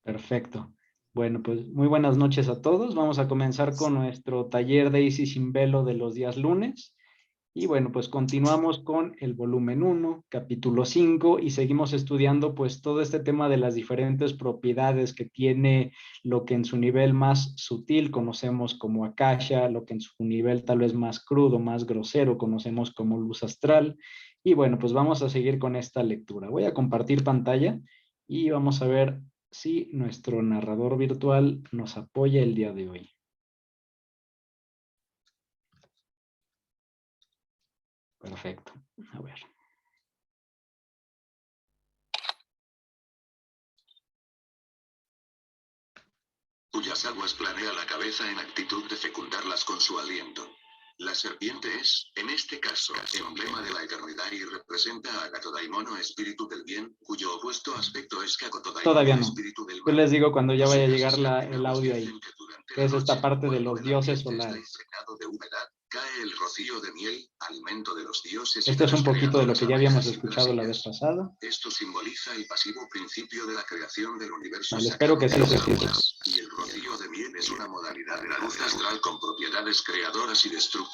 Perfecto. Bueno, pues muy buenas noches a todos. Vamos a comenzar con nuestro taller de Easy sin velo de los días lunes. Y bueno, pues continuamos con el volumen 1, capítulo 5, y seguimos estudiando pues todo este tema de las diferentes propiedades que tiene lo que en su nivel más sutil conocemos como akasha, lo que en su nivel tal vez más crudo, más grosero conocemos como luz astral. Y bueno, pues vamos a seguir con esta lectura. Voy a compartir pantalla y vamos a ver si nuestro narrador virtual nos apoya el día de hoy. Perfecto. A ver. Cuyas aguas planea la cabeza en actitud de fecundarlas con su aliento. La serpiente es, en este caso, emblema de la eternidad y representa a Agatodaimono, espíritu del bien, cuyo opuesto aspecto es Todavía Kagotodaimono, no. espíritu del Yo mal. les digo cuando ya Los vaya a ingleses llegar el latinoamericanos audio dicen ahí, que durante que la es esta noche, parte de cuando los el dioses ambiente está solares. impregnado de humedad, cae el rocío de miel, alimento de los dioses y Esto de es un las poquito de lo creadoras que ya habíamos abejas y escuchado la vez brasillas. pasada. Esto simboliza el pasivo principio de la creación del universo Vale, espero sacado que de sí las se escuche. aguas, y el rocío de miel es una modalidad de la luz astral con propiedades creadoras y destructoras.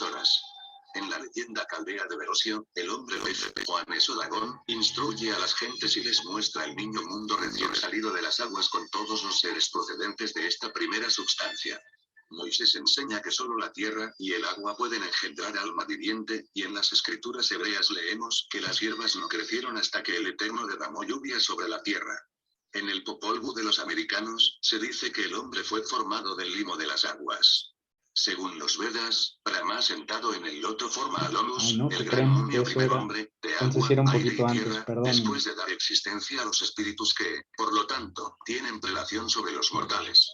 En la leyenda caldea de Verosio, el hombre pez, Juan Esodagón, instruye a las gentes y les muestra el niño mundo recién salido de las aguas con todos los seres procedentes de esta primera substancia. Moisés enseña que solo la tierra y el agua pueden engendrar alma viviente, y en las escrituras hebreas leemos que las hierbas no crecieron hasta que el Eterno derramó lluvia sobre la tierra. En el Popol Vuh de los americanos, se dice que el hombre fue formado del limo de las aguas. Según los Vedas, Brahma sentado en el loto forma al Onus, Ay, no, el ¿qué gran creen? Que mumio eso primer era, hombre, de entonces agua, era un aire y poquito antes, tierra, perdónenme. después de dar existencia a los espíritus que, por lo tanto, tienen prelación sobre los mortales.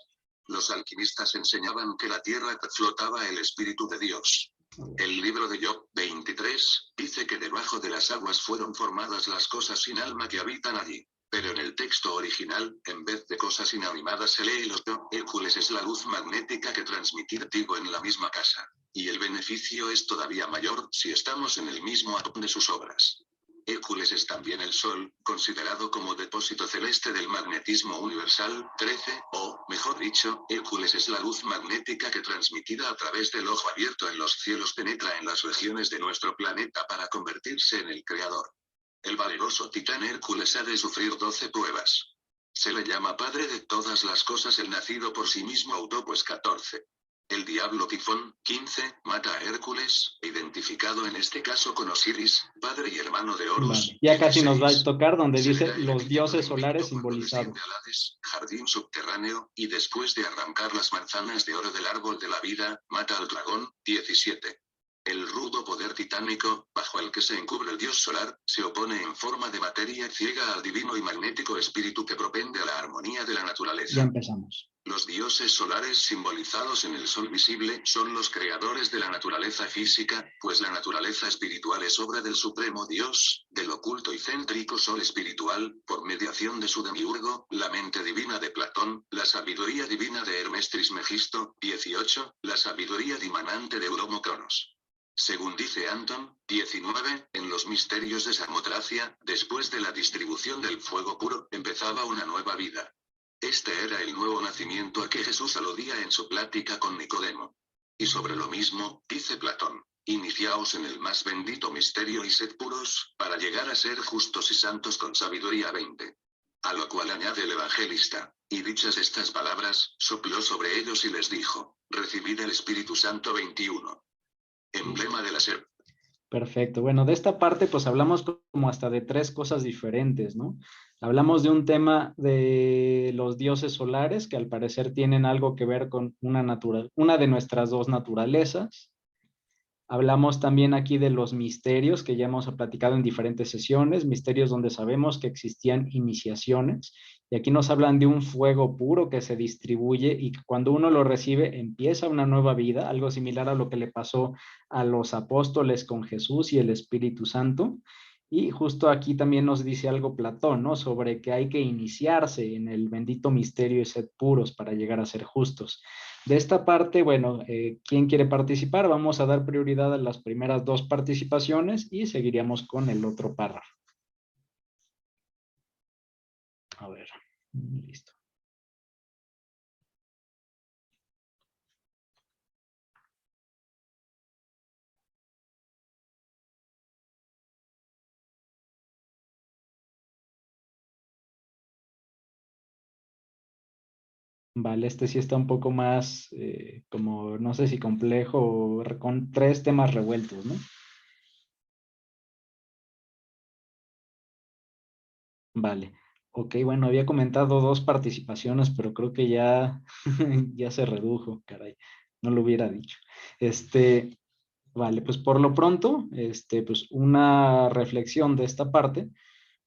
Los alquimistas enseñaban que la tierra flotaba el espíritu de Dios. El libro de Job 23 dice que debajo de las aguas fueron formadas las cosas sin alma que habitan allí. Pero en el texto original, en vez de cosas inanimadas se lee el otro, Hércules es la luz magnética que transmitir digo en la misma casa. Y el beneficio es todavía mayor si estamos en el mismo átomo de sus obras. Hércules es también el Sol, considerado como depósito celeste del magnetismo universal, 13, o, mejor dicho, Hércules es la luz magnética que transmitida a través del ojo abierto en los cielos penetra en las regiones de nuestro planeta para convertirse en el creador. El valeroso titán Hércules ha de sufrir 12 pruebas. Se le llama padre de todas las cosas el nacido por sí mismo Autopus 14. El diablo Tifón, 15, mata a Hércules, identificado en este caso con Osiris, padre y hermano de Horus. Vale, ya casi nos va a 16. tocar donde Se le dice da el los epíteto dioses de solares invicto cuando desciende simbolizados. al Hades, jardín subterráneo, y después de arrancar las manzanas de oro del árbol de la vida, mata al dragón. 17. El rudo poder titánico, bajo el que se encubre el dios solar, se opone en forma de materia ciega al divino y magnético espíritu que propende a la armonía de la Ya naturaleza. empezamos. Los dioses solares simbolizados en el sol visible son los creadores de la naturaleza física, pues la naturaleza espiritual es obra del supremo Dios, del oculto y céntrico sol espiritual, por mediación de su demiurgo, la mente divina de Platón, la sabiduría divina de Hermes Trismegisto. 18, la sabiduría dimanante de Euromo Cronos. Según dice Anton, 19, en los misterios de Samotracia, después de la distribución del fuego puro, empezaba una nueva vida. Este era el nuevo nacimiento a que Jesús aludía en su plática con Nicodemo. Y sobre lo mismo, dice Platón, iniciaos en el más bendito misterio y sed puros, para llegar a ser justos y santos con sabiduría. 20. A lo cual añade el evangelista, y dichas estas palabras, sopló sobre ellos y les dijo, recibid el Espíritu Santo. 21. Emblema de la serpiente. Perfecto. Bueno, de esta parte pues hablamos como hasta de tres cosas diferentes, ¿no? Hablamos de un tema de los dioses solares que al parecer tienen algo que ver con una de nuestras dos naturalezas. Hablamos también aquí de los misterios que ya hemos platicado en diferentes sesiones, misterios donde sabemos que existían iniciaciones. Y aquí nos hablan de un fuego puro que se distribuye y que cuando uno lo recibe empieza una nueva vida, algo similar a lo que le pasó a los apóstoles con Jesús y el Espíritu Santo. Y justo aquí también nos dice algo Platón, ¿no? Sobre que hay que iniciarse en el bendito misterio y ser puros para llegar a ser justos. De esta parte, bueno, ¿quién quiere participar? Vamos a dar prioridad a las primeras dos participaciones y seguiríamos con el otro párrafo. A ver, listo. Vale, este sí está un poco más, como, no sé si complejo o con tres temas revueltos, ¿no? Vale. Ok, bueno, había comentado dos participaciones, pero creo que ya, ya se redujo, caray. No lo hubiera dicho. Este, vale, pues por lo pronto, pues una reflexión de esta parte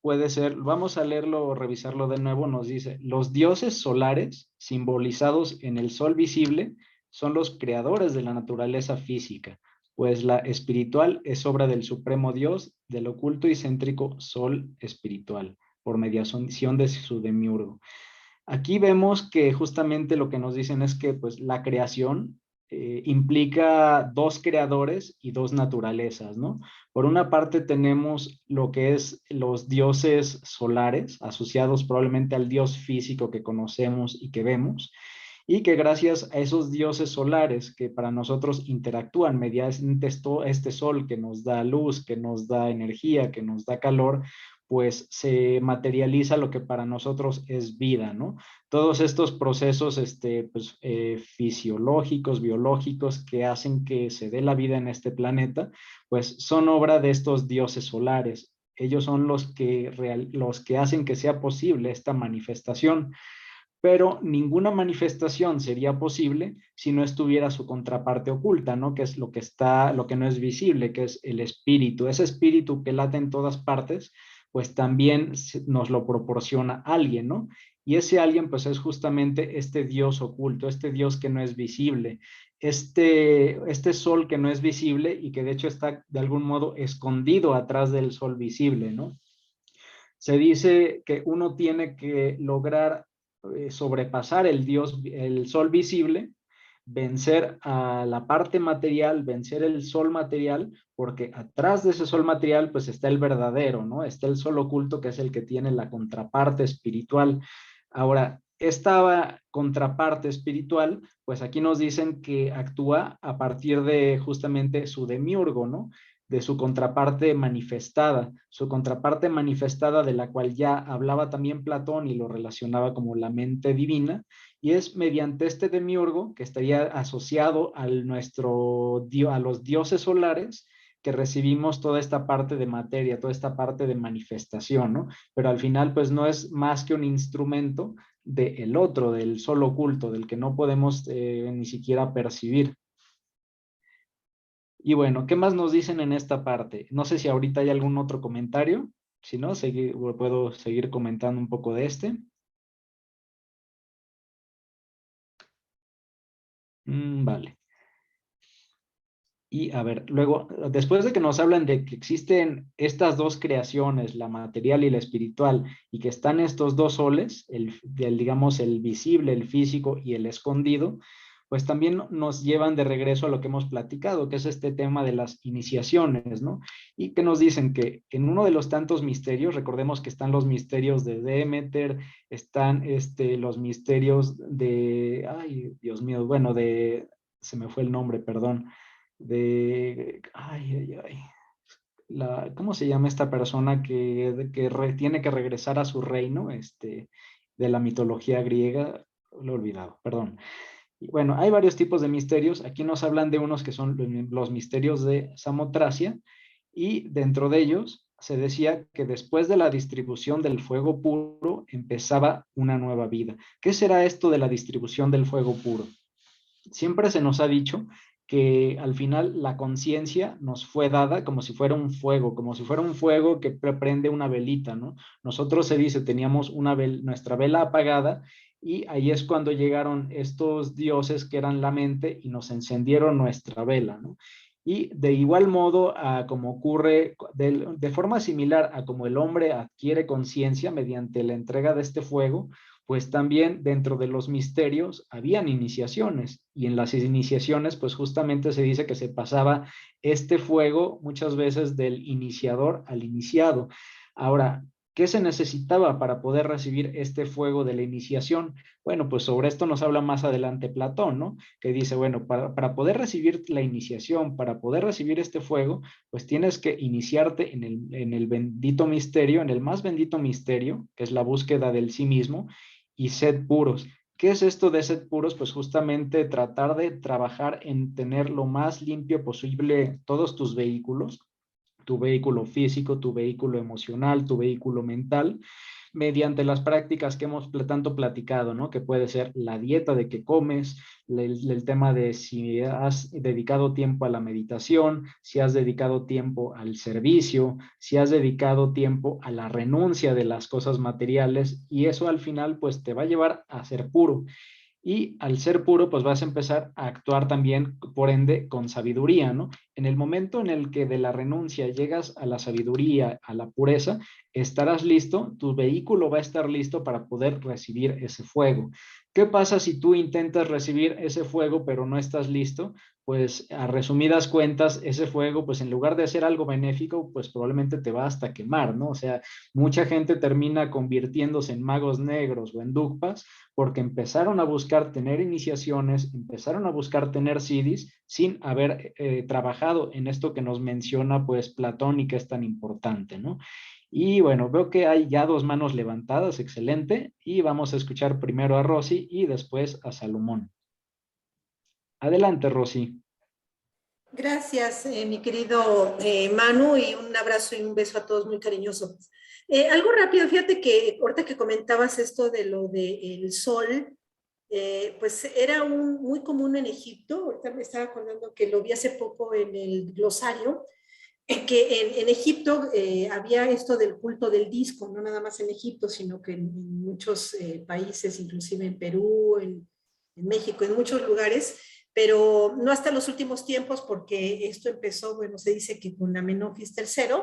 puede ser, vamos a leerlo o revisarlo de nuevo, nos dice, los dioses solares, simbolizados en el sol visible, son los creadores de la naturaleza física, pues la espiritual es obra del supremo Dios, del oculto y céntrico sol espiritual, por mediación de su demiurgo. Aquí vemos que justamente lo que nos dicen es que pues la creación implica dos creadores y dos naturalezas, ¿no? Por una parte tenemos lo que es los dioses solares, asociados probablemente al dios físico que conocemos y que vemos, y que gracias a esos dioses solares que para nosotros interactúan mediante este sol que nos da luz, que nos da energía, que nos da calor, pues se materializa lo que para nosotros es vida, ¿no? Todos estos procesos pues, fisiológicos, biológicos que hacen que se dé la vida en este planeta, pues son obra de estos dioses solares. Ellos son los que hacen que sea posible esta manifestación, pero ninguna manifestación sería posible si no estuviera su contraparte oculta, ¿no? Que es lo que está, lo que no es visible, que es el espíritu. Ese espíritu que late en todas partes, pues también nos lo proporciona alguien, ¿no? Y ese alguien, pues es justamente este Dios oculto, este Dios que no es visible, este sol que no es visible y que de hecho está de algún modo escondido atrás del sol visible, ¿no? Se dice que uno tiene que lograr sobrepasar el sol visible, vencer a la parte material, vencer el sol material, porque atrás de ese sol material pues está el verdadero, ¿no? Está el sol oculto que es el que tiene la contraparte espiritual. Ahora, esta contraparte espiritual, pues aquí nos dicen que actúa a partir de justamente su demiurgo, ¿no? De su contraparte manifestada de la cual ya hablaba también Platón y lo relacionaba como la mente divina, y es mediante este demiurgo que estaría asociado a los dioses solares que recibimos toda esta parte de materia, toda esta parte de manifestación, ¿no? Pero al final pues no es más que un instrumento del otro, del sol oculto, del que no podemos ni siquiera percibir. Y bueno, ¿qué más nos dicen en esta parte? No sé si ahorita hay algún otro comentario. Si no, puedo seguir comentando un poco de este. Vale. Y a ver, luego, después de que nos hablan de que existen estas dos creaciones, la material y la espiritual, y que están estos dos soles, digamos, el visible, el físico y el escondido, pues también nos llevan de regreso a lo que hemos platicado, que es este tema de las iniciaciones, ¿no? Y que nos dicen que en uno de los tantos misterios, recordemos que están los misterios de Demeter, están los misterios de, ay, Dios mío, bueno, se me fue el nombre, perdón ¿cómo se llama esta persona que tiene que regresar a su reino, de la mitología griega? Lo he olvidado, perdón. Y bueno, hay varios tipos de misterios. Aquí nos hablan de unos que son los misterios de Samotracia, y dentro de ellos se decía que después de la distribución del fuego puro empezaba una nueva vida. ¿Qué será esto de la distribución del fuego puro? Siempre se nos ha dicho que al final la conciencia nos fue dada como si fuera un fuego, como si fuera un fuego que prende una velita, ¿no? Nosotros se dice, teníamos nuestra vela apagada, y ahí es cuando llegaron estos dioses que eran la mente y nos encendieron nuestra vela, ¿no? Y de igual modo, como ocurre de forma similar a como el hombre adquiere conciencia mediante la entrega de este fuego, pues también dentro de los misterios habían iniciaciones, y en las iniciaciones pues justamente se dice que se pasaba este fuego muchas veces del iniciador al iniciado. Ahora, ¿qué se necesitaba para poder recibir este fuego de la iniciación? Bueno, pues sobre esto nos habla más adelante Platón, ¿no? Que dice, bueno, para poder recibir la iniciación, para poder recibir este fuego, pues tienes que iniciarte en el bendito misterio, en el más bendito misterio, que es la búsqueda del sí mismo, y sed puros. ¿Qué es esto de sed puros? Pues justamente tratar de trabajar en tener lo más limpio posible todos tus vehículos, tu vehículo físico, tu vehículo emocional, tu vehículo mental, mediante las prácticas que hemos tanto platicado, ¿no? Que puede ser la dieta de que comes, el tema de si has dedicado tiempo a la meditación, si has dedicado tiempo al servicio, si has dedicado tiempo a la renuncia de las cosas materiales, y eso al final pues te va a llevar a ser puro. Y al ser puro, pues vas a empezar a actuar también, por ende, con sabiduría, ¿no? En el momento en el que de la renuncia llegas a la sabiduría, a la pureza, estarás listo, tu vehículo va a estar listo para poder recibir ese fuego. ¿Qué pasa si tú intentas recibir ese fuego pero no estás listo? Pues a resumidas cuentas, ese fuego, pues en lugar de hacer algo benéfico, pues probablemente te va hasta quemar, ¿no? O sea, mucha gente termina convirtiéndose en magos negros o en dugpas porque empezaron a buscar tener iniciaciones, empezaron a buscar tener CDs sin haber trabajado en esto que nos menciona pues Platón y que es tan importante, ¿no? Y bueno, veo que hay ya dos manos levantadas, excelente, y vamos a escuchar primero a Rosy y después a Salomón. Adelante, Rosy. Gracias, mi querido Manu, y un abrazo y un beso a todos muy cariñoso. Algo rápido, fíjate que ahorita que comentabas esto de lo del sol, pues era muy común en Egipto. Ahorita me estaba acordando que lo vi hace poco en el glosario, que en Egipto había esto del culto del disco, no nada más en Egipto, sino que en muchos países, inclusive en Perú, en México, en muchos lugares, pero no hasta los últimos tiempos, porque esto empezó, bueno, se dice que con Amenofis III,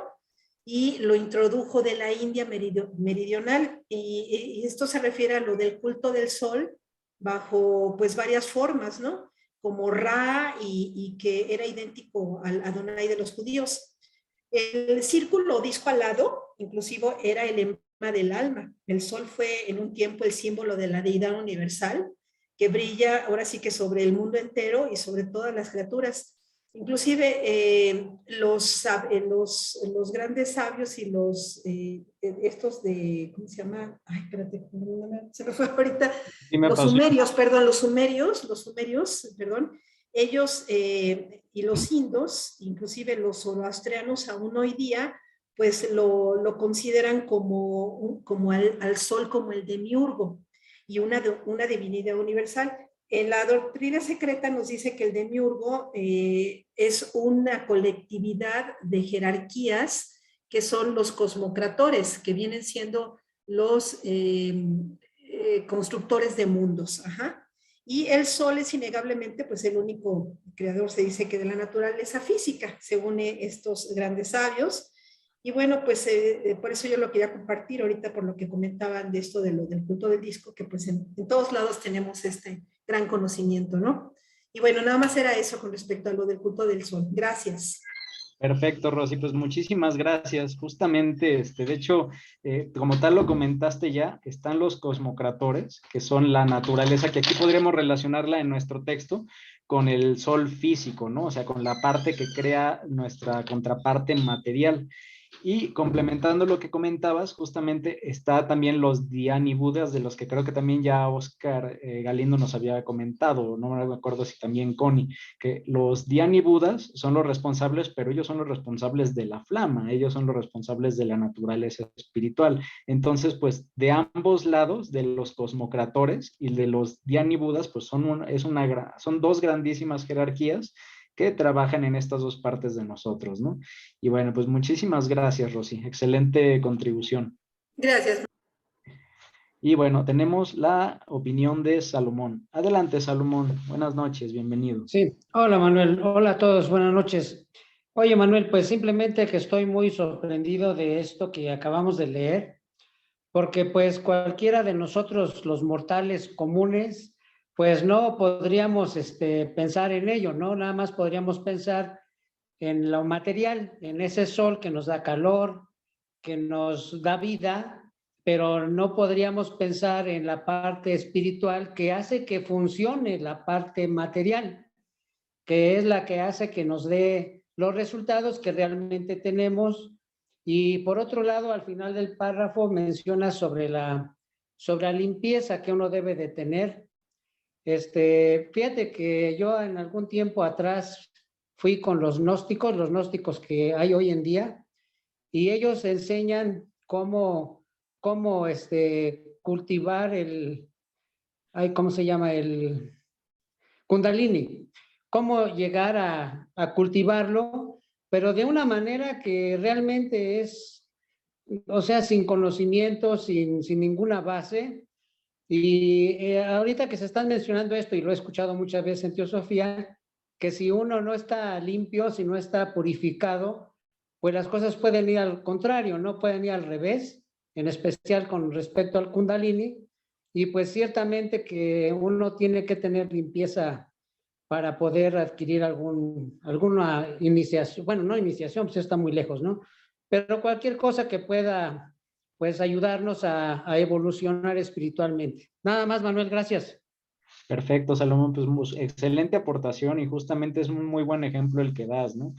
y lo introdujo de la India meridional, y esto se refiere a lo del culto del sol bajo pues varias formas, ¿no? Como Ra, y que era idéntico al Adonai de los judíos. El círculo disco alado, inclusive, era el emblema del alma. El sol fue en un tiempo el símbolo de la deidad universal, que brilla ahora sí que sobre el mundo entero y sobre todas las criaturas. Inclusive los grandes sabios y estos de, ¿cómo se llama? Ay, espérate, se me fue ahorita. Sí me pasó. Los sumerios, perdón, ellos y los indos, inclusive los zoroastrianos aún hoy día, pues lo consideran como al sol como el demiurgo y una divinidad universal. En la doctrina secreta nos dice que el demiurgo es una colectividad de jerarquías que son los cosmocratores, que vienen siendo los constructores de mundos. Ajá. Y el Sol es innegablemente pues el único creador, se dice que de la naturaleza física, según estos grandes sabios. Y bueno, pues por eso yo lo quería compartir ahorita por lo que comentaban de esto del culto del disco, que pues en todos lados tenemos este gran conocimiento, ¿no? Y bueno, nada más era eso con respecto a lo del culto del sol. Gracias. Perfecto, Rosy, pues muchísimas gracias. Justamente, de hecho, como tal lo comentaste ya, están los cosmocratores, que son la naturaleza, que aquí podríamos relacionarla en nuestro texto con el sol físico, ¿no? O sea, con la parte que crea nuestra contraparte material. Y complementando lo que comentabas, justamente está también los Dhyani Budas, de los que creo que también ya Oscar Galindo nos había comentado, no me acuerdo si también Connie, que los Dhyani Budas son los responsables, pero ellos son los responsables de la flama, ellos son los responsables de la naturaleza espiritual. Entonces, pues de ambos lados, de los cosmocratores y de los Dhyani Budas, pues son dos grandísimas jerarquías que trabajan en estas dos partes de nosotros, ¿no? Y bueno, pues muchísimas gracias, Rosy. Excelente contribución. Gracias. Y bueno, tenemos la opinión de Salomón. Adelante, Salomón. Buenas noches, bienvenido. Sí, hola Manuel, hola a todos, buenas noches. Oye Manuel, pues simplemente que estoy muy sorprendido de esto que acabamos de leer, porque pues cualquiera de nosotros, los mortales comunes, pues no podríamos pensar en ello, ¿no? Nada más podríamos pensar en lo material, en ese sol que nos da calor, que nos da vida, pero no podríamos pensar en la parte espiritual que hace que funcione la parte material, que es la que hace que nos dé los resultados que realmente tenemos. Y por otro lado, al final del párrafo menciona sobre la limpieza que uno debe de tener Fíjate que yo en algún tiempo atrás fui con los gnósticos que hay hoy en día, y ellos enseñan cómo cultivar ¿cómo se llama? El Kundalini, cómo llegar a cultivarlo, pero de una manera que realmente es, o sea, sin conocimiento, sin ninguna base. Y ahorita que se están mencionando esto, y lo he escuchado muchas veces en Teosofía, que si uno no está limpio, si no está purificado, pues las cosas pueden ir al contrario, no pueden ir al revés, en especial con respecto al Kundalini. Y pues ciertamente que uno tiene que tener limpieza para poder adquirir alguna iniciación, bueno, no iniciación, pues está muy lejos, ¿no? Pero cualquier cosa que pueda, pues, ayudarnos a evolucionar espiritualmente. Nada más, Manuel, gracias. Perfecto, Salomón, pues excelente aportación y justamente es un muy buen ejemplo el que das, ¿no?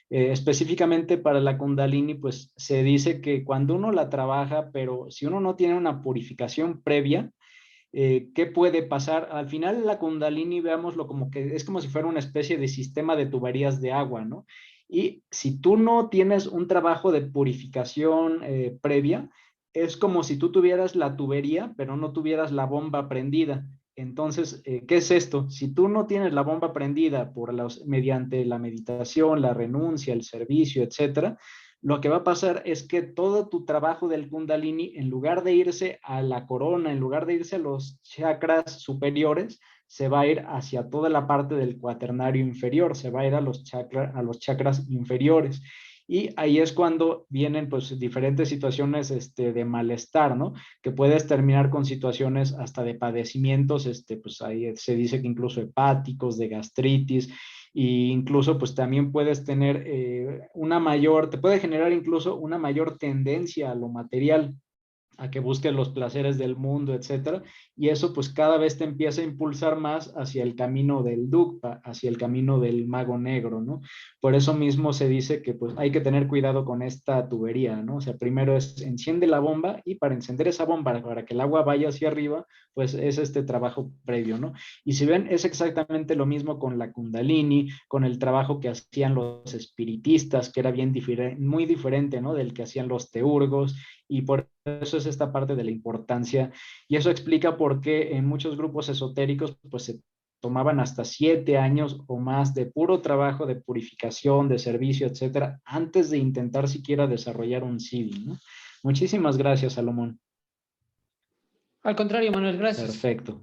Específicamente para la Kundalini, pues se dice que cuando uno la trabaja, pero si uno no tiene una purificación previa, ¿qué puede pasar? Al final la Kundalini, veámoslo como que es como si fuera una especie de sistema de tuberías de agua, ¿no? Y si tú no tienes un trabajo de purificación previa, es como si tú tuvieras la tubería, pero no tuvieras la bomba prendida. Entonces, ¿qué es esto? Si tú no tienes la bomba prendida mediante la meditación, la renuncia, el servicio, etcétera, lo que va a pasar es que todo tu trabajo del Kundalini, en lugar de irse a la corona, en lugar de irse a los chakras superiores, se va a ir hacia toda la parte del cuaternario inferior, se va a ir a los chakras inferiores. Y ahí es cuando vienen pues diferentes situaciones de malestar, ¿no? Que puedes terminar con situaciones hasta de padecimientos, pues ahí se dice que incluso hepáticos, de gastritis, e incluso pues también puedes tener te puede generar incluso una mayor tendencia a lo material, a que busques los placeres del mundo, etcétera, y eso pues cada vez te empieza a impulsar más hacia el camino del Dugpa, hacia el camino del mago negro, ¿no? Por eso mismo se dice que pues hay que tener cuidado con esta tubería, ¿no? O sea, primero enciende la bomba y para encender esa bomba, para que el agua vaya hacia arriba, pues es este trabajo previo, ¿no? Y si ven, es exactamente lo mismo con la Kundalini, con el trabajo que hacían los espiritistas, que era muy diferente, ¿no? Del que hacían los teurgos, y por eso es esta parte de la importancia, y eso explica por qué en muchos grupos esotéricos pues se tomaban hasta 7 años o más de puro trabajo de purificación, de servicio, etcétera, antes de intentar siquiera desarrollar un Siddhi, ¿no? Muchísimas gracias, Salomón. Al contrario, Manuel, gracias. Perfecto.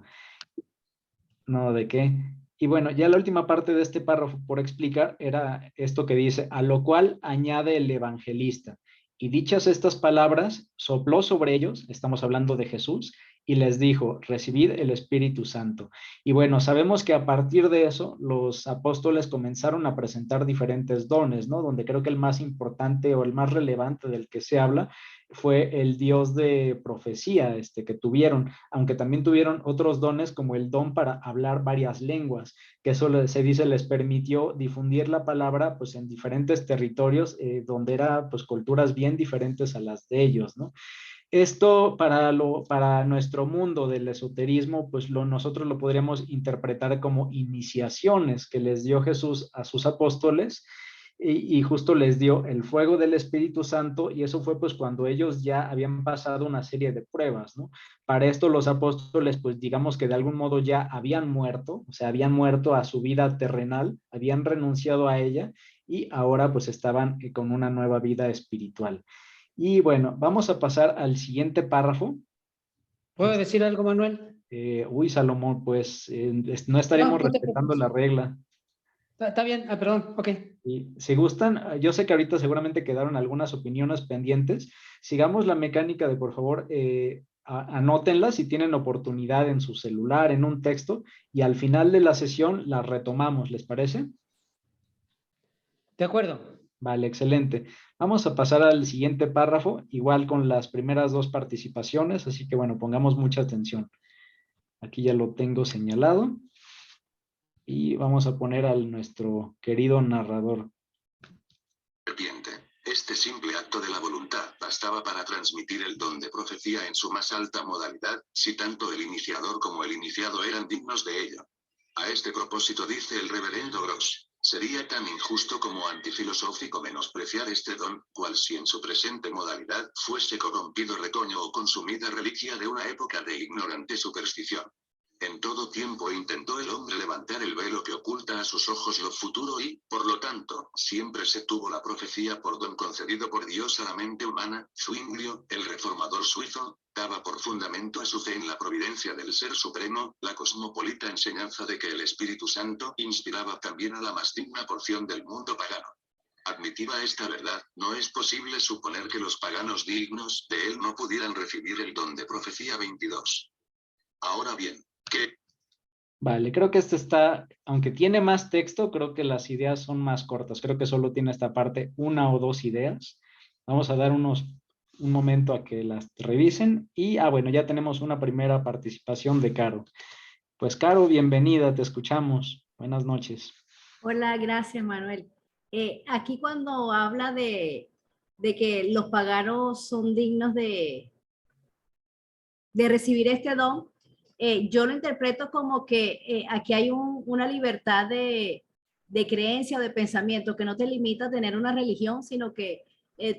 No, ¿de qué? Y bueno, ya la última parte de este párrafo por explicar era esto que dice, a lo cual añade el evangelista. Y dichas estas palabras, sopló sobre ellos, estamos hablando de Jesús, y les dijo, recibid el Espíritu Santo. Y bueno, sabemos que a partir de eso, los apóstoles comenzaron a presentar diferentes dones, ¿no? Donde creo que el más importante o el más relevante del que se habla fue el Dios de profecía, que tuvieron, aunque también tuvieron otros dones como el don para hablar varias lenguas, que eso se dice les permitió difundir la palabra pues en diferentes territorios donde eran pues culturas bien diferentes a las de ellos, ¿no? Esto para nuestro mundo del esoterismo, pues nosotros lo podríamos interpretar como iniciaciones que les dio Jesús a sus apóstoles, y justo les dio el fuego del Espíritu Santo, y eso fue pues cuando ellos ya habían pasado una serie de pruebas, ¿no? Para esto los apóstoles pues digamos que de algún modo ya habían muerto, o sea, habían muerto a su vida terrenal, habían renunciado a ella y ahora pues estaban con una nueva vida espiritual. Y bueno, vamos a pasar al siguiente párrafo. ¿Puedo decir algo, Manuel? Salomón, pues no estaremos No te respetando preocupes. la regla. Está bien, perdón, ok. Y si gustan, yo sé que ahorita seguramente quedaron algunas opiniones pendientes. Sigamos la mecánica de, por favor, anótenlas si tienen oportunidad en su celular, en un texto, y al final de la sesión las retomamos, ¿les parece? De acuerdo. Vale, excelente. Vamos a pasar al siguiente párrafo, igual con las primeras dos participaciones, así que bueno, pongamos mucha atención. Aquí ya lo tengo señalado y vamos a poner a nuestro querido narrador. Serpiente. Este simple acto de la voluntad bastaba para transmitir el don de profecía en su más alta modalidad, si tanto el iniciador como el iniciado eran dignos de ello. A este propósito dice el reverendo Gross, sería tan injusto como antifilosófico menospreciar este don, cual si en su presente modalidad fuese corrompido retoño o consumida reliquia de una época de ignorante superstición. En todo tiempo intentó el hombre levantar el velo que oculta a sus ojos lo futuro y, por lo tanto, siempre se tuvo la profecía por don concedido por Dios a la mente humana. Zwinglio, el reformador suizo, daba por fundamento a su fe en la providencia del Ser Supremo, la cosmopolita enseñanza de que el Espíritu Santo inspiraba también a la más digna porción del mundo pagano. Admitida esta verdad, no es posible suponer que los paganos dignos de él no pudieran recibir el don de profecía 22. Ahora bien, ¿qué? Vale, creo que este está, aunque tiene más texto, creo que las ideas son más cortas. Creo que solo tiene esta parte una o dos ideas. Vamos a dar un momento a que las revisen. Y, bueno, ya tenemos una primera participación de Caro. Pues, Caro, bienvenida, te escuchamos. Buenas noches. Hola, gracias, Manuel. Aquí cuando habla de que los paganos son dignos de recibir este don, yo lo interpreto como que aquí hay una libertad de creencia o de pensamiento que no te limita a tener una religión, sino que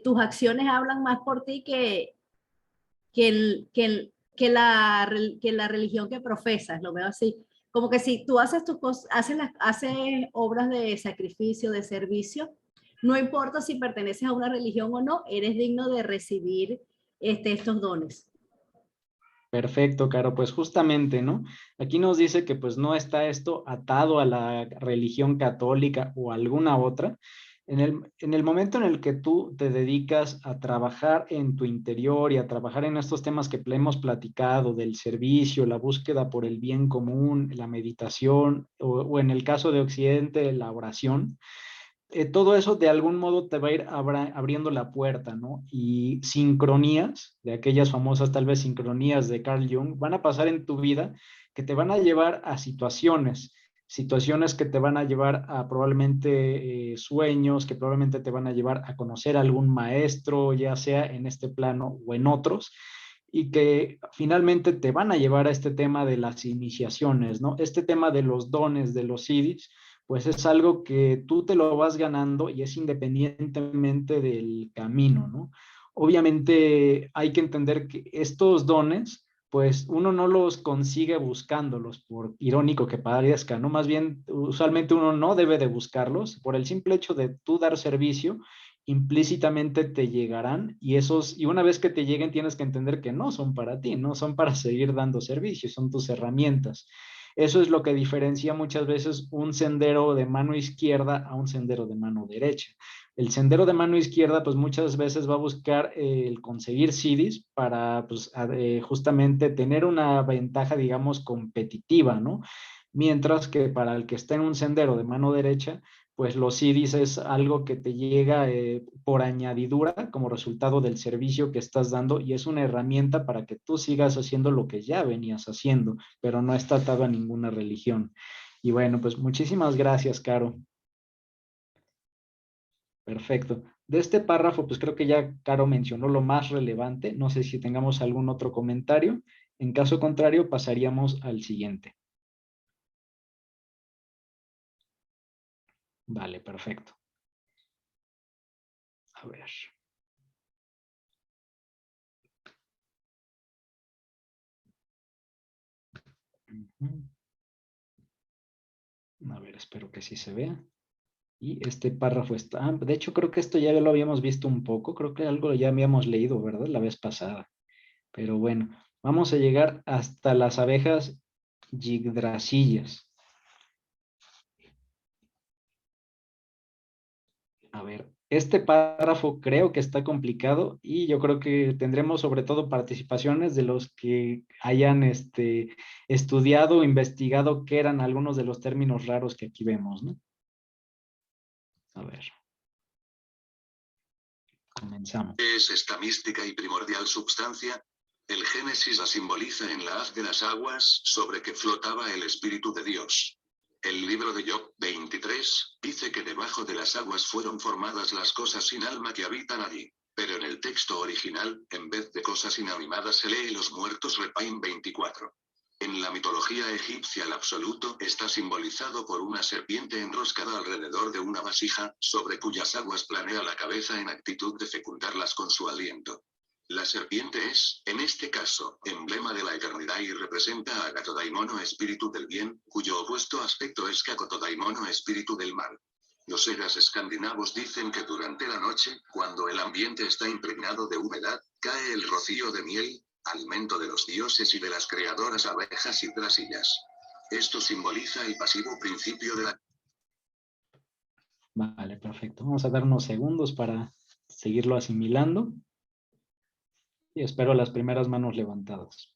tus acciones hablan más por ti que la religión que profesas, lo veo así. Como que si tú haces tus cosas, haces obras de sacrificio, de servicio, no importa si perteneces a una religión o no, eres digno de recibir estos dones. Perfecto, Caro, pues justamente, ¿no? Aquí nos dice que pues no está esto atado a la religión católica o alguna otra. En el momento en el que tú te dedicas a trabajar en tu interior y a trabajar en estos temas que hemos platicado, del servicio, la búsqueda por el bien común, la meditación, o en el caso de Occidente, la oración, todo eso de algún modo te va a ir abriendo la puerta, ¿no? Y sincronías, de aquellas famosas tal vez sincronías de Carl Jung, van a pasar en tu vida que te van a llevar a situaciones que te van a llevar a probablemente sueños, que probablemente te van a llevar a conocer a algún maestro, ya sea en este plano o en otros, y que finalmente te van a llevar a este tema de las iniciaciones, ¿no? Este tema de los dones, de los CDs, pues es algo que tú te lo vas ganando y es independientemente del camino, ¿no? Obviamente hay que entender que estos dones, pues uno no los consigue buscándolos, por irónico que parezca, ¿no? Más bien, usualmente uno no debe de buscarlos, por el simple hecho de tú dar servicio, implícitamente te llegarán y una vez que te lleguen tienes que entender que no son para ti, no son para seguir dando servicio, son tus herramientas. Eso es lo que diferencia muchas veces un sendero de mano izquierda a un sendero de mano derecha. El sendero de mano izquierda, pues muchas veces va a buscar el conseguir CDs para, pues, justamente tener una ventaja, digamos, competitiva, ¿no? Mientras que para el que está en un sendero de mano derecha, pues los CDs es algo que te llega por añadidura como resultado del servicio que estás dando y es una herramienta para que tú sigas haciendo lo que ya venías haciendo, pero no está atado a ninguna religión. Y bueno, pues muchísimas gracias, Caro. Perfecto. De este párrafo, pues creo que ya Caro mencionó lo más relevante. No sé si tengamos algún otro comentario. En caso contrario, pasaríamos al siguiente. Vale, perfecto. A ver. A ver, espero que sí se vea. Y este párrafo está... de hecho, creo que esto ya lo habíamos visto un poco. Creo que algo ya habíamos leído, ¿verdad? La vez pasada. Pero bueno, vamos a llegar hasta las abejas yggdrasillas. A ver, este párrafo creo que está complicado y yo creo que tendremos sobre todo participaciones de los que hayan estudiado o investigado qué eran algunos de los términos raros que aquí vemos, ¿no? A ver. Comenzamos. ¿Qué es esta mística y primordial substancia? El Génesis la simboliza en la haz de las aguas sobre que flotaba el Espíritu de Dios. El libro de Job 23 dice que debajo de las aguas fueron formadas las cosas sin alma que habitan allí. Pero en el texto original, en vez de cosas inanimadas se lee los muertos Repaim 24. En la mitología egipcia el absoluto está simbolizado por una serpiente enroscada alrededor de una vasija, sobre cuyas aguas planea la cabeza en actitud de fecundarlas con su aliento. La serpiente es, en este caso, emblema de la eternidad y representa a Gatodaimono espíritu del bien, cuyo opuesto aspecto es Cacotodaimono espíritu del mal. Los egas escandinavos dicen que durante la noche, cuando el ambiente está impregnado de humedad, cae el rocío de miel, alimento de los dioses y de las creadoras abejas y drasillas. Esto simboliza el pasivo principio de la... Vale, perfecto. Vamos a dar unos segundos para seguirlo asimilando. Y espero las primeras manos levantadas.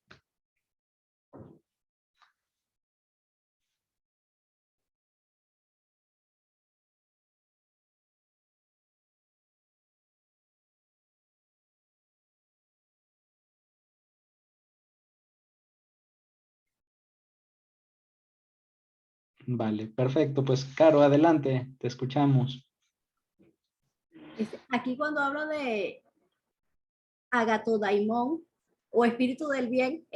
Vale, perfecto. Pues, Caro, adelante, te escuchamos. Aquí cuando hablo de Agatodaimon o espíritu del bien,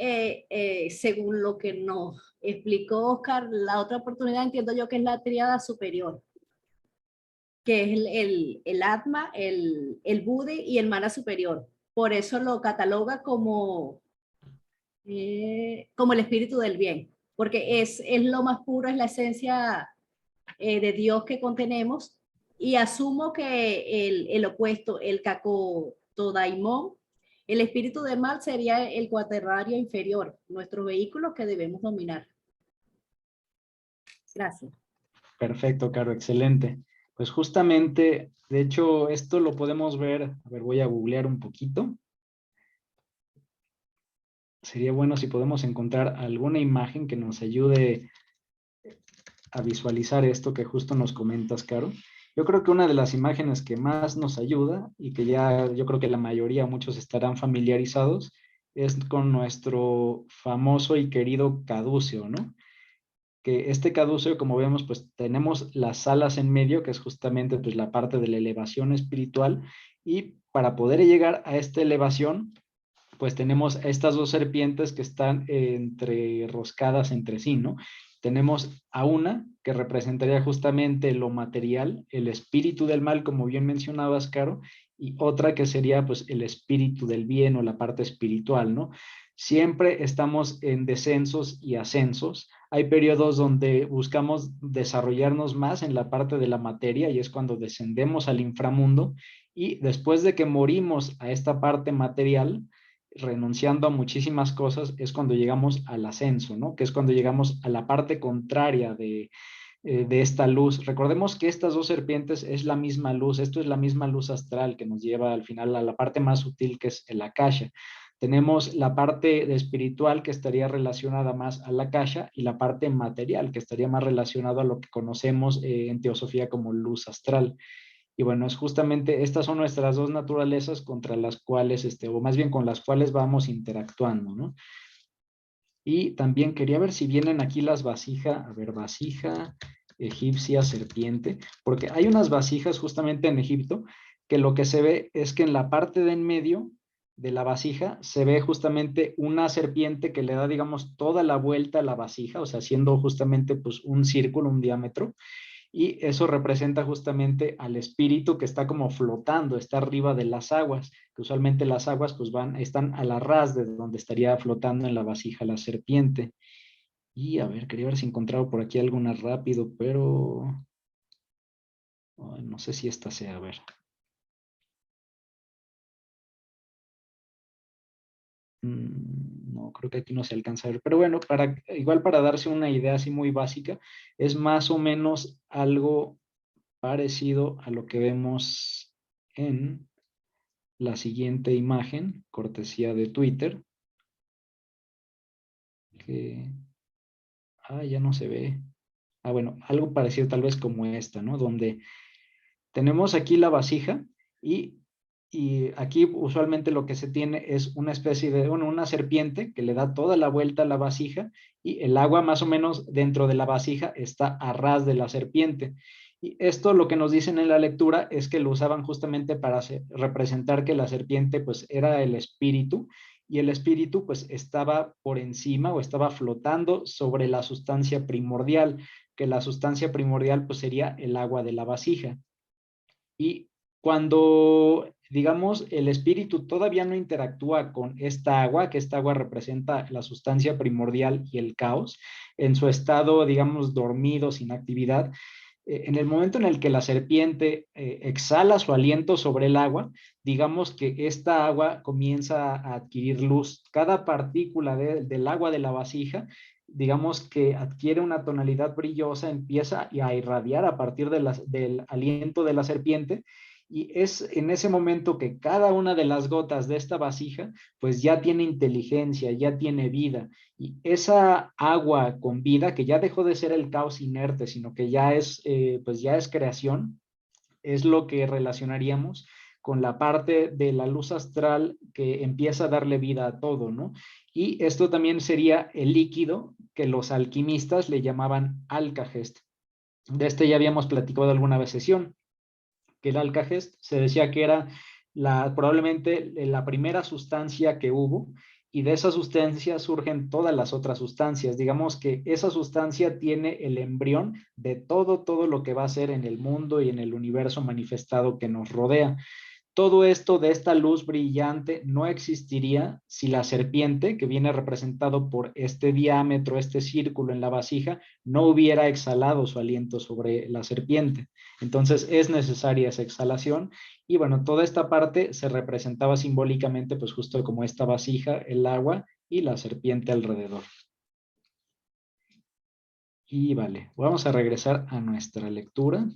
según lo que nos explicó Oscar, la otra oportunidad entiendo yo que es la tríada superior, que es el Atma, el Budi y el Mana superior. Por eso lo cataloga como el espíritu del bien, porque es lo más puro, es la esencia de Dios que contenemos, y asumo que el opuesto, el Cacotodaimon, el espíritu de mal sería el cuaternario inferior, nuestro vehículo que debemos dominar. Gracias. Perfecto, Caro, excelente. Pues justamente, de hecho, esto lo podemos ver, a ver, voy a googlear un poquito. Sería bueno si podemos encontrar alguna imagen que nos ayude a visualizar esto que justo nos comentas, Caro. Yo creo que una de las imágenes que más nos ayuda y que ya yo creo que la mayoría, muchos estarán familiarizados, es con nuestro famoso y querido caduceo, ¿no? Que este caduceo, como vemos, pues tenemos las alas en medio, que es justamente pues la parte de la elevación espiritual, y para poder llegar a esta elevación, pues tenemos estas dos serpientes que están entreroscadas entre sí, ¿no? Tenemos a una que representaría justamente lo material, el espíritu del mal, como bien mencionabas, Caro, y otra que sería pues el espíritu del bien o la parte espiritual, ¿no? Siempre estamos en descensos y ascensos. Hay periodos donde buscamos desarrollarnos más en la parte de la materia y es cuando descendemos al inframundo, y después de que morimos a esta parte material, renunciando a muchísimas cosas, es cuando llegamos al ascenso, ¿no? Que es cuando llegamos a la parte contraria de esta luz. Recordemos que estas dos serpientes es la misma luz, esto es la misma luz astral que nos lleva al final a la parte más sutil, que es el akasha. Tenemos la parte espiritual que estaría relacionada más a la akasha y la parte material que estaría más relacionada a lo que conocemos en teosofía como luz astral. Y bueno, es justamente, estas son nuestras dos naturalezas contra las cuales, o más bien con las cuales vamos interactuando, ¿no? Y también quería ver si vienen aquí las vasijas, a ver, vasija egipcia serpiente, porque hay unas vasijas justamente en Egipto que lo que se ve es que en la parte de en medio de la vasija se ve justamente una serpiente que le da, digamos, toda la vuelta a la vasija, o sea, haciendo justamente pues un círculo, un diámetro, y eso representa justamente al espíritu que está como flotando, está arriba de las aguas, que usualmente las aguas pues están a la ras de donde estaría flotando en la vasija la serpiente. Y a ver, quería ver si encontraba por aquí alguna rápido, pero ay, no sé si esta sea, a ver. No, creo que aquí no se alcanza a ver, pero bueno, igual para darse una idea así muy básica, es más o menos algo parecido a lo que vemos en la siguiente imagen, cortesía de Twitter, que, ya no se ve. Bueno, algo parecido tal vez como esta, ¿no? Donde tenemos aquí la vasija y Y aquí usualmente lo que se tiene es una especie de, bueno, una serpiente que le da toda la vuelta a la vasija y el agua más o menos dentro de la vasija está a ras de la serpiente. Y esto lo que nos dicen en la lectura es que lo usaban justamente para representar que la serpiente pues era el espíritu y el espíritu pues estaba por encima o estaba flotando sobre la sustancia primordial, que la sustancia primordial pues sería el agua de la vasija. Y cuando, digamos, el espíritu todavía no interactúa con esta agua, que esta agua representa la sustancia primordial y el caos, en su estado, digamos, dormido, sin actividad, en el momento en el que la serpiente exhala su aliento sobre el agua, digamos que esta agua comienza a adquirir luz. Cada partícula del agua de la vasija, digamos que adquiere una tonalidad brillosa, empieza a irradiar a partir del aliento de la serpiente, y es en ese momento que cada una de las gotas de esta vasija pues ya tiene inteligencia, ya tiene vida, y esa agua con vida, que ya dejó de ser el caos inerte, sino que ya es, pues ya es creación, es lo que relacionaríamos con la parte de la luz astral que empieza a darle vida a todo, ¿no? Y esto también sería el líquido que los alquimistas le llamaban alcagest. De este ya habíamos platicado alguna vez sesión, que el alcagest se decía que era probablemente la primera sustancia que hubo, y de esa sustancia surgen todas las otras sustancias. Digamos que esa sustancia tiene el embrión de todo lo que va a ser en el mundo y en el universo manifestado que nos rodea. Todo esto de esta luz brillante no existiría si la serpiente, que viene representado por este diámetro, este círculo en la vasija, no hubiera exhalado su aliento sobre la serpiente. Entonces es necesaria esa exhalación, y bueno, toda esta parte se representaba simbólicamente pues justo como esta vasija, el agua y la serpiente alrededor. Y vale, vamos a regresar a nuestra lectura.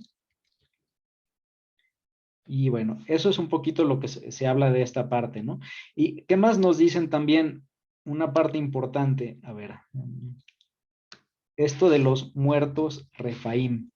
Y bueno, eso es un poquito lo que se habla de esta parte, ¿no? ¿Y qué más nos dicen también? Una parte importante, a ver, esto de los muertos Refaim.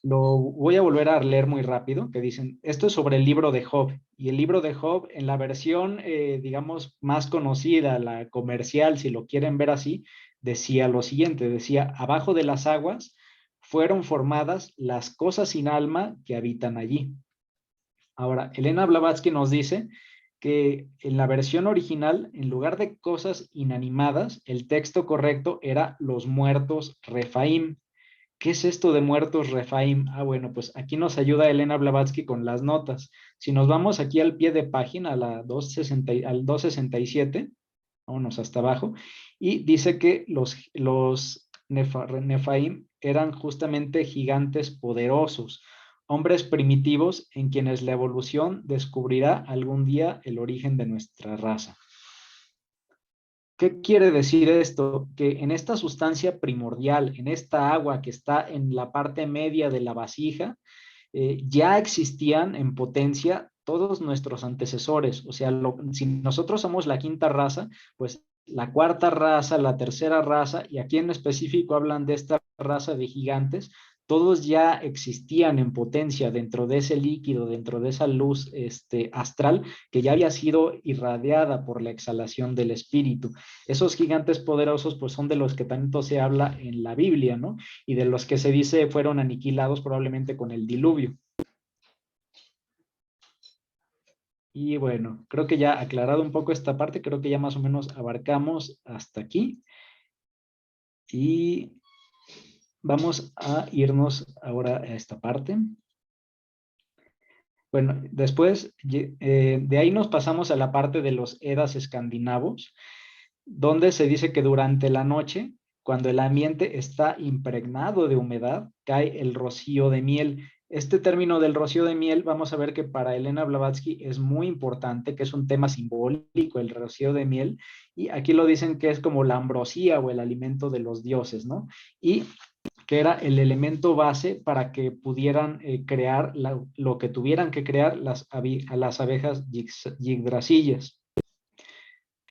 Lo voy a volver a leer muy rápido, que dicen, esto es sobre el libro de Job, y el libro de Job en la versión, digamos, más conocida, la comercial, si lo quieren ver así, decía lo siguiente, decía, abajo de las aguas fueron formadas las cosas sin alma que habitan allí. Ahora, Elena Blavatsky nos dice que en la versión original, en lugar de cosas inanimadas, el texto correcto era los muertos Refaim. ¿Qué es esto de muertos Refaim? Ah, bueno, pues aquí nos ayuda Elena Blavatsky con las notas. Si nos vamos aquí al pie de página, a la 260, al 267, vámonos hasta abajo, y dice que los Nefaim eran justamente gigantes poderosos, hombres primitivos en quienes la evolución descubrirá algún día el origen de nuestra raza. ¿Qué quiere decir esto? Que en esta sustancia primordial, en esta agua que está en la parte media de la vasija, ya existían en potencia todos nuestros antecesores. O sea, si nosotros somos la quinta raza, pues la cuarta raza, la tercera raza, y aquí en específico hablan de esta raza de gigantes, todos ya existían en potencia dentro de ese líquido, dentro de esa luz astral que ya había sido irradiada por la exhalación del espíritu. Esos gigantes poderosos pues son de los que tanto se habla en la Biblia, ¿no? Y de los que se dice fueron aniquilados probablemente con el diluvio. Y bueno, creo que ya aclarado un poco esta parte, creo que ya más o menos abarcamos hasta aquí. Y vamos a irnos ahora a esta parte. Bueno, después de ahí nos pasamos a la parte de los Edas escandinavos, donde se dice que durante la noche, cuando el ambiente está impregnado de humedad, cae el rocío de miel. Este término del rocío de miel, vamos a ver que para Elena Blavatsky es muy importante, que es un tema simbólico, el rocío de miel, y aquí lo dicen que es como la ambrosía o el alimento de los dioses, ¿no? Y que era el elemento base para que pudieran crear lo que tuvieran que crear las abejas yggdrasillas.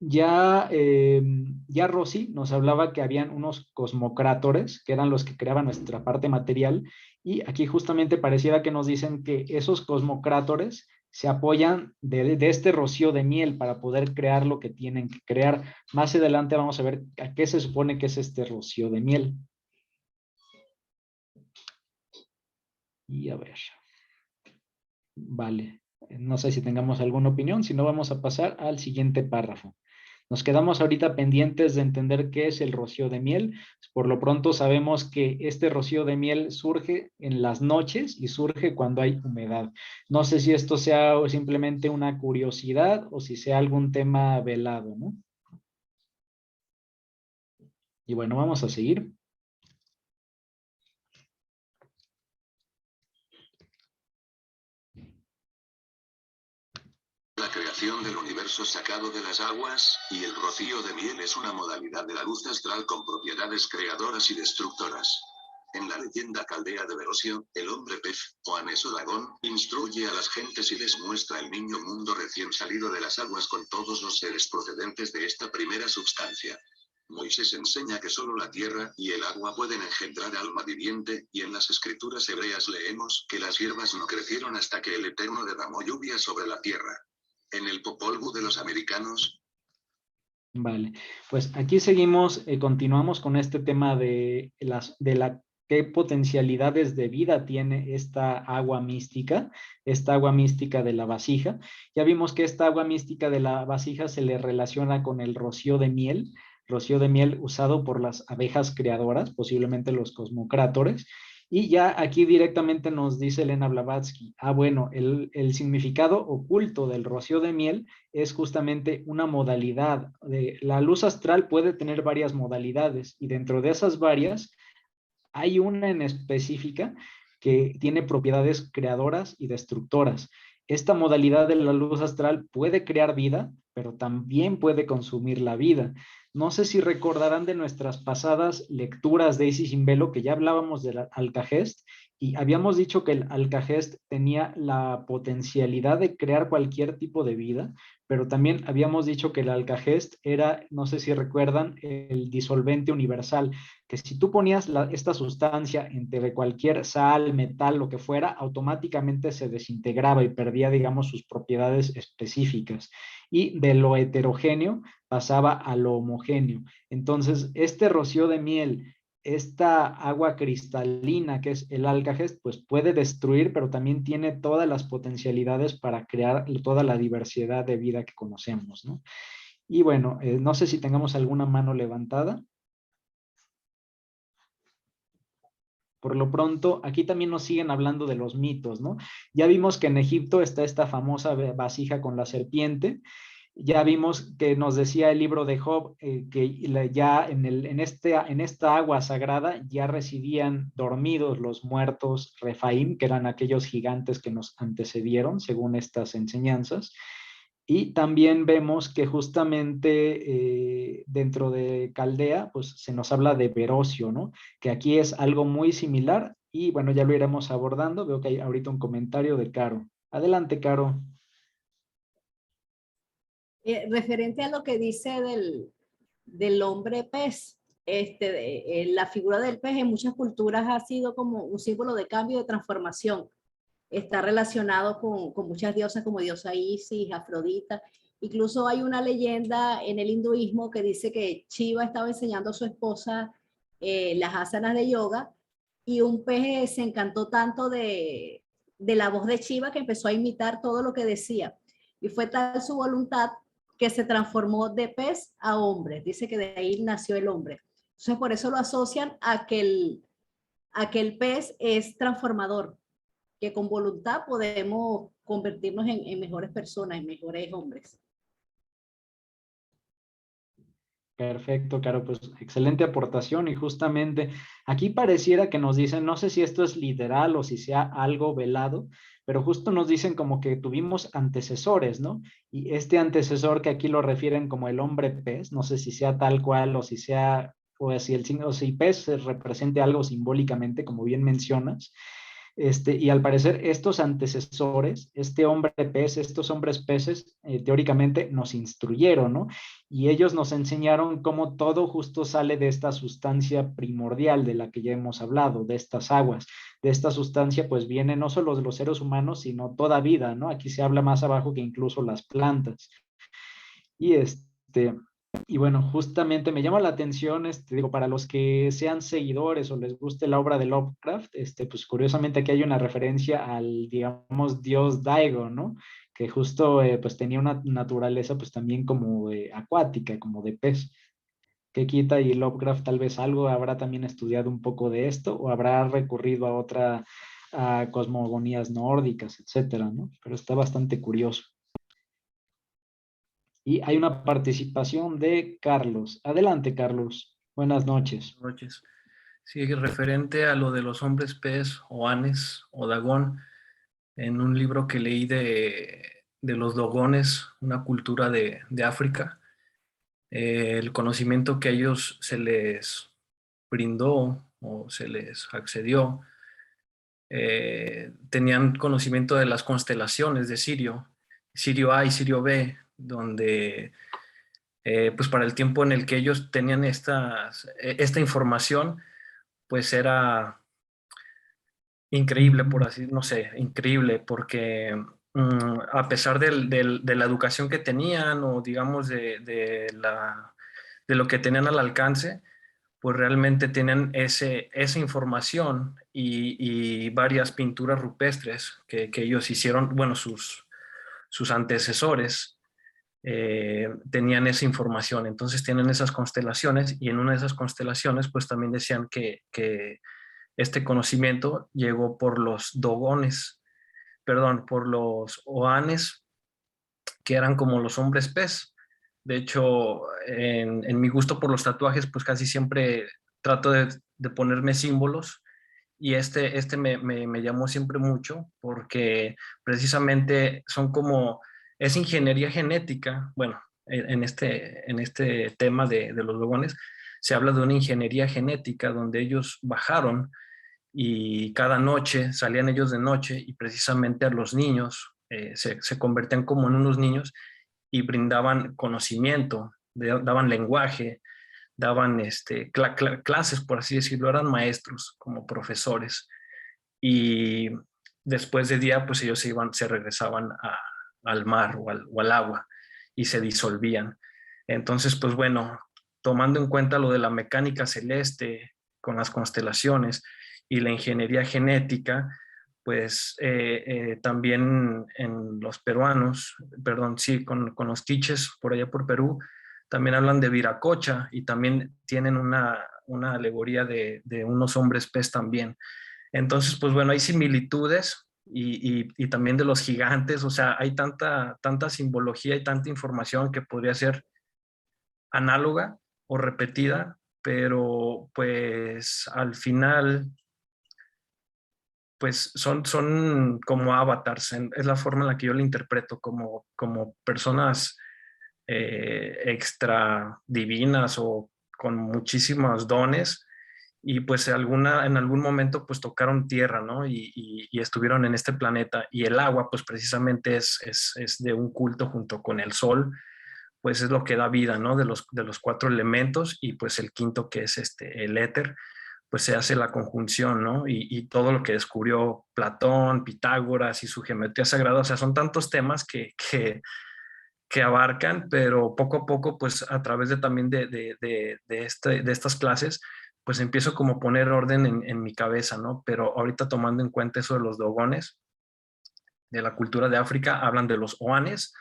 Ya Rossi nos hablaba que habían unos cosmocrátores, que eran los que creaban nuestra parte material, y aquí justamente pareciera que nos dicen que esos cosmocrátores se apoyan de este rocío de miel para poder crear lo que tienen que crear. Más adelante vamos a ver a qué se supone que es este rocío de miel. Y a ver. Vale. No sé si tengamos alguna opinión, si no vamos a pasar al siguiente párrafo. Nos quedamos ahorita pendientes de entender qué es el rocío de miel. Por lo pronto sabemos que este rocío de miel surge en las noches y surge cuando hay humedad. No sé si esto sea simplemente una curiosidad o si sea algún tema velado, ¿no? Y bueno, vamos a seguir. La creación del universo sacado de las aguas, y el rocío de miel es una modalidad de la luz astral con propiedades creadoras y destructoras. En la leyenda caldea de Verosio, el hombre pez, o Aneso Dagón, instruye a las gentes y les muestra el niño mundo recién salido de las aguas con todos los seres procedentes de esta primera substancia. Moisés enseña que solo la tierra y el agua pueden engendrar alma viviente, y en las escrituras hebreas leemos que las hierbas no crecieron hasta que el Eterno derramó lluvia sobre la tierra. En el Popol Vuh de los americanos. Vale, pues aquí seguimos, continuamos con este tema de qué potencialidades de vida tiene esta agua mística de la vasija. Ya vimos que esta agua mística de la vasija se le relaciona con el rocío de miel usado por las abejas creadoras, posiblemente los cosmocrátores. Y ya aquí directamente nos dice Elena Blavatsky, bueno, el significado oculto del rocío de miel es justamente una modalidad. La luz astral puede tener varias modalidades y dentro de esas varias hay una en específica que tiene propiedades creadoras y destructoras. Esta modalidad de la luz astral puede crear vida, pero también puede consumir la vida. No sé si recordarán de nuestras pasadas lecturas de Isis sin Velo, que ya hablábamos del Alcagest, y habíamos dicho que el Alcagest tenía la potencialidad de crear cualquier tipo de vida, pero también habíamos dicho que el Alcagest era, no sé si recuerdan, el disolvente universal, que si tú ponías esta sustancia entre cualquier sal, metal, lo que fuera, automáticamente se desintegraba y perdía, digamos, sus propiedades específicas. Y de lo heterogéneo pasaba a lo homogéneo. Entonces, este rocío de miel, esta agua cristalina que es el Alcagest, pues puede destruir, pero también tiene todas las potencialidades para crear toda la diversidad de vida que conocemos, ¿no? Y bueno, no sé si tengamos alguna mano levantada. Por lo pronto, aquí también nos siguen hablando de los mitos, ¿no? Ya vimos que en Egipto está esta famosa vasija con la serpiente. Ya vimos que nos decía el libro de Job que ya en esta agua sagrada ya residían dormidos los muertos Refaim, que eran aquellos gigantes que nos antecedieron, según estas enseñanzas. Y también vemos que justamente dentro de Caldea, pues se nos habla de Verosio, ¿no? Que aquí es algo muy similar y bueno, ya lo iremos abordando. Veo que hay ahorita un comentario de Caro. Adelante, Caro. Referente a lo que dice del hombre pez, la figura del pez en muchas culturas ha sido como un símbolo de cambio, de transformación. Está relacionado con muchas diosas como diosa Isis, Afrodita. Incluso hay una leyenda en el hinduismo que dice que Shiva estaba enseñando a su esposa las asanas de yoga y un pez se encantó tanto de la voz de Shiva que empezó a imitar todo lo que decía. Y fue tal su voluntad que se transformó de pez a hombre. Dice que de ahí nació el hombre. Entonces por eso lo asocian a que el pez es transformador, que con voluntad podemos convertirnos en mejores personas, en mejores hombres. Perfecto, Caro, pues excelente aportación y justamente aquí pareciera que nos dicen, no sé si esto es literal o si sea algo velado, pero justo nos dicen como que tuvimos antecesores, ¿no? Y este antecesor que aquí lo refieren como el hombre pez, no sé si sea tal cual o si sea, o si el signo, o si pez se represente algo simbólicamente, como bien mencionas. Y al parecer estos antecesores, este hombre pez, estos hombres peces, teóricamente nos instruyeron, ¿no? Y ellos nos enseñaron cómo todo justo sale de esta sustancia primordial de la que ya hemos hablado, de estas aguas. De esta sustancia pues viene no solo de los seres humanos, sino toda vida, ¿no? Aquí se habla más abajo que incluso las plantas. Y y bueno, justamente me llama la atención, digo, para los que sean seguidores o les guste la obra de Lovecraft, pues curiosamente aquí hay una referencia al, digamos, dios Daigo, ¿no? Que justo, pues tenía una naturaleza, pues también como acuática, como de pez. ¿Qué quita? Y Lovecraft tal vez algo habrá también estudiado un poco de esto o habrá recurrido a cosmogonías nórdicas, etcétera, ¿no? Pero está bastante curioso. Y hay una participación de Carlos. Adelante, Carlos. Buenas noches. Buenas noches. Sí, referente a lo de los hombres pez o anes o dagón, en un libro que leí de los dogones, una cultura de África, el conocimiento que a ellos se les brindó o se les accedió, tenían conocimiento de las constelaciones de Sirio, Sirio A y Sirio B, donde pues para el tiempo en el que ellos tenían esta información, pues era increíble, por así, no sé, increíble, porque a pesar de la educación que tenían o digamos de lo que tenían al alcance, pues realmente tenían esa información y varias pinturas rupestres que ellos hicieron, bueno, sus antecesores tenían esa información, entonces tienen esas constelaciones y en una de esas constelaciones pues también decían que este conocimiento llegó por los dogones, perdón, por los oanes, que eran como los hombres pez. De hecho, en mi gusto por los tatuajes, pues casi siempre trato de ponerme símbolos y este me llamó siempre mucho porque precisamente son como, es ingeniería genética, bueno, en este tema de los dogones, se habla de una ingeniería genética donde ellos bajaron y cada noche salían ellos de noche y precisamente a los niños se convertían como en unos niños y brindaban conocimiento, daban lenguaje, daban clases, por así decirlo, eran maestros como profesores y después de día pues ellos se regresaban al mar o al agua y se disolvían. Entonces pues bueno, tomando en cuenta lo de la mecánica celeste con las constelaciones y la ingeniería genética, pues también en los peruanos, perdón, sí, con los quiches por allá por Perú, también hablan de Viracocha y también tienen una alegoría de unos hombres pez también. Entonces, pues bueno, hay similitudes y también de los gigantes, o sea, hay tanta simbología y tanta información que podría ser análoga o repetida, pero pues al final pues son como avatars, es la forma en la que yo lo interpreto, como personas extra divinas o con muchísimos dones y pues en algún momento pues tocaron tierra, ¿no? Y estuvieron en este planeta y el agua pues precisamente es de un culto junto con el sol, pues es lo que da vida, ¿no? De los cuatro elementos y pues el quinto que es el éter, pues se hace la conjunción, ¿no? Y todo lo que descubrió Platón, Pitágoras y su geometría sagrada, o sea, son tantos temas que abarcan, pero poco a poco, pues a través también de estas clases, pues empiezo como a poner orden en mi cabeza, ¿no? Pero ahorita tomando en cuenta eso de los dogones, de la cultura de África, hablan de los oanes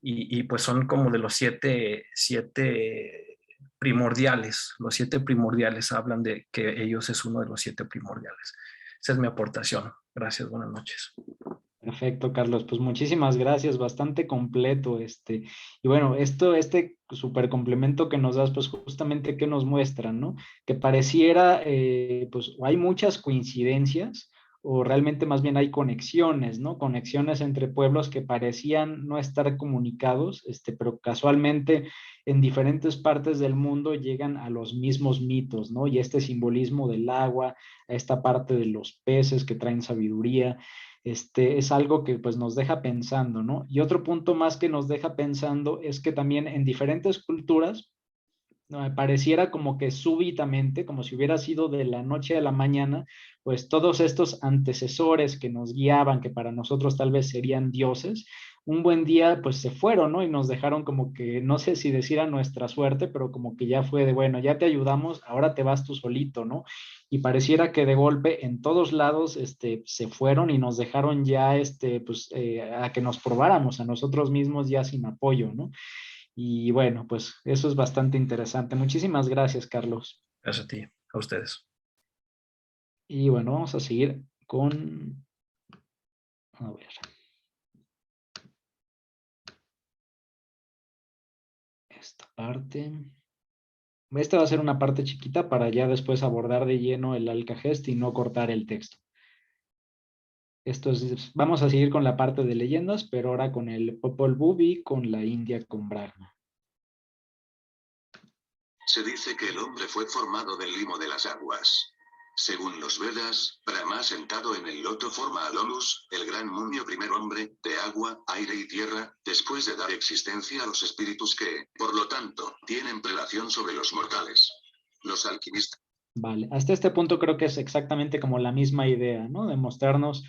y pues son como de los siete primordiales, los siete primordiales hablan de que ellos es uno de los siete primordiales. Esa es mi aportación. Gracias, buenas noches. Perfecto, Carlos. Pues muchísimas gracias, bastante completo Y bueno, este súper complemento que nos das, pues justamente que nos muestra, ¿no? Que pareciera, pues hay muchas coincidencias o realmente más bien hay conexiones, ¿no? Conexiones entre pueblos que parecían no estar comunicados, pero casualmente en diferentes partes del mundo llegan a los mismos mitos, ¿no? Y este simbolismo del agua, a esta parte de los peces que traen sabiduría, es algo que pues nos deja pensando, ¿no? Y otro punto más que nos deja pensando es que también en diferentes culturas, ¿no? Pareciera como que súbitamente, como si hubiera sido de la noche a la mañana, pues todos estos antecesores que nos guiaban, que para nosotros tal vez serían dioses, un buen día pues se fueron, ¿no? Y nos dejaron como que, no sé si decir a nuestra suerte, pero como que ya fue de, bueno, ya te ayudamos, ahora te vas tú solito, ¿no? Y pareciera que de golpe en todos lados se fueron y nos dejaron ya pues, a que nos probáramos a nosotros mismos ya sin apoyo, ¿no? Y bueno, pues eso es bastante interesante. Muchísimas gracias, Carlos. Gracias a ti, a ustedes. Y bueno, vamos a seguir con, a ver, esta parte. Esta va a ser una parte chiquita para ya después abordar de lleno el Alcagest y no cortar el texto. Vamos a seguir con la parte de leyendas, pero ahora con el Popol Vuh y con la India con Brahma. Se dice que el hombre fue formado del limo de las aguas. Según los Vedas, Brahma sentado en el loto forma a Lomus, el gran munio primer hombre, de agua, aire y tierra, después de dar existencia a los espíritus que, por lo tanto, tienen prelación sobre los mortales. Los alquimistas. Vale, hasta este punto creo que es exactamente como la misma idea, ¿no? De mostrarnos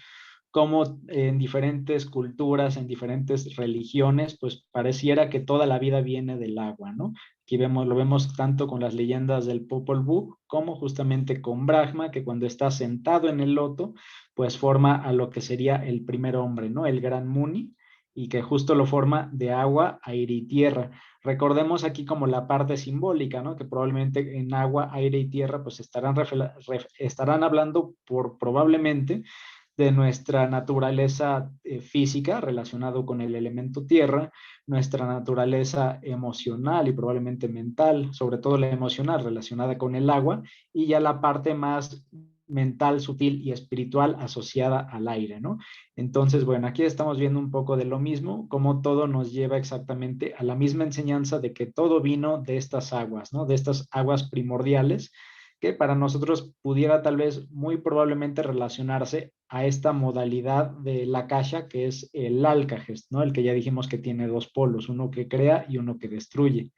cómo en diferentes culturas, en diferentes religiones, pues pareciera que toda la vida viene del agua, ¿no? Aquí lo vemos tanto con las leyendas del Popol Vuh como justamente con Brahma, que cuando está sentado en el loto, pues forma a lo que sería el primer hombre, ¿no? El gran Muni, y que justo lo forma de agua, aire y tierra. Recordemos aquí como la parte simbólica, ¿no? Que probablemente en agua, aire y tierra, pues estarán hablando probablemente de nuestra naturaleza física relacionado con el elemento tierra, nuestra naturaleza emocional y probablemente mental, sobre todo la emocional relacionada con el agua, y ya la parte más mental, sutil y espiritual asociada al aire, ¿no? Entonces, bueno, aquí estamos viendo un poco de lo mismo, cómo todo nos lleva exactamente a la misma enseñanza de que todo vino de estas aguas, ¿no? De estas aguas primordiales, que para nosotros pudiera tal vez muy probablemente relacionarse a esta modalidad de la Akasha, que es el Alcagest, ¿no? El que ya dijimos que tiene dos polos, uno que crea y uno que destruye.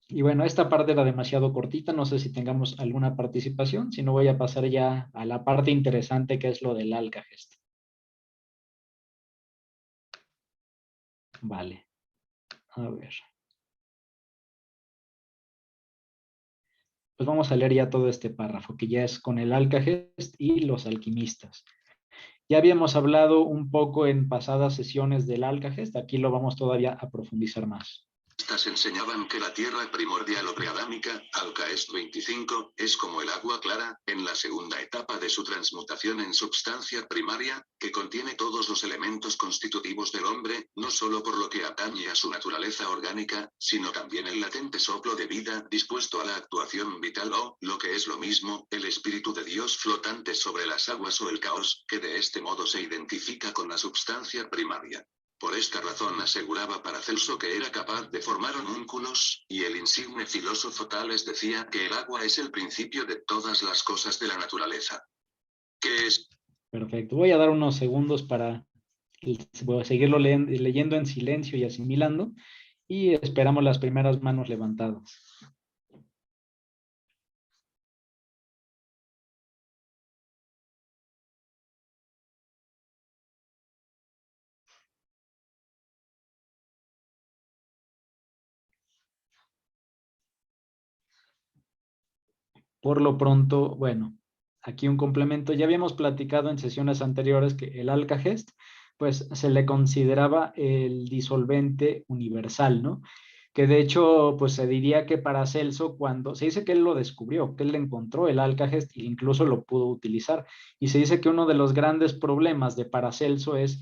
Y bueno, esta parte era demasiado cortita, no sé si tengamos alguna participación, si no voy a pasar ya a la parte interesante que es lo del Alcagest. Vale, a ver. Pues vamos a leer ya todo este párrafo, que ya es con el Alcagest y los alquimistas. Ya habíamos hablado un poco en pasadas sesiones del Alcagest, aquí lo vamos todavía a profundizar más. Estas enseñaban que la tierra primordial o preadámica, Alcagest 25, es como el agua clara, en la segunda etapa de su transmutación en substancia primaria, que contiene todos los elementos constitutivos del hombre, no solo por lo que atañe a su naturaleza orgánica, sino también el latente soplo de vida dispuesto a la actuación vital o, lo que es lo mismo, el espíritu de Dios flotante sobre las aguas o el caos, que de este modo se identifica con la substancia primaria. Por esta razón aseguraba Paracelso que era capaz de formar homúnculos, y el insigne filósofo Tales decía que el agua es el principio de todas las cosas de la naturaleza. ¿Qué es? Perfecto, voy a dar unos segundos para seguirlo leyendo en silencio y asimilando, y esperamos las primeras manos levantadas. Por lo pronto, bueno, aquí un complemento. Ya habíamos platicado en sesiones anteriores que el Alcagest, pues se le consideraba el disolvente universal, ¿no? Que de hecho, pues se diría que Paracelso, cuando se dice que él lo descubrió, que él encontró el Alcagest e incluso lo pudo utilizar. Y se dice que uno de los grandes problemas de Paracelso es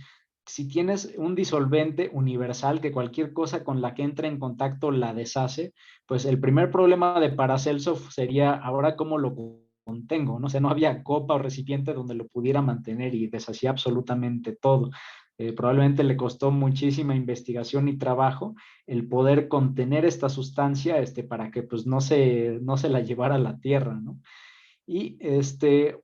si tienes un disolvente universal, que cualquier cosa con la que entre en contacto la deshace, pues el primer problema de Paracelso sería ahora cómo lo contengo, ¿no? O sea, no había copa o recipiente donde lo pudiera mantener y deshacía absolutamente todo. Probablemente le costó muchísima investigación y trabajo el poder contener esta sustancia para que pues no se la llevara a la tierra, ¿no? Y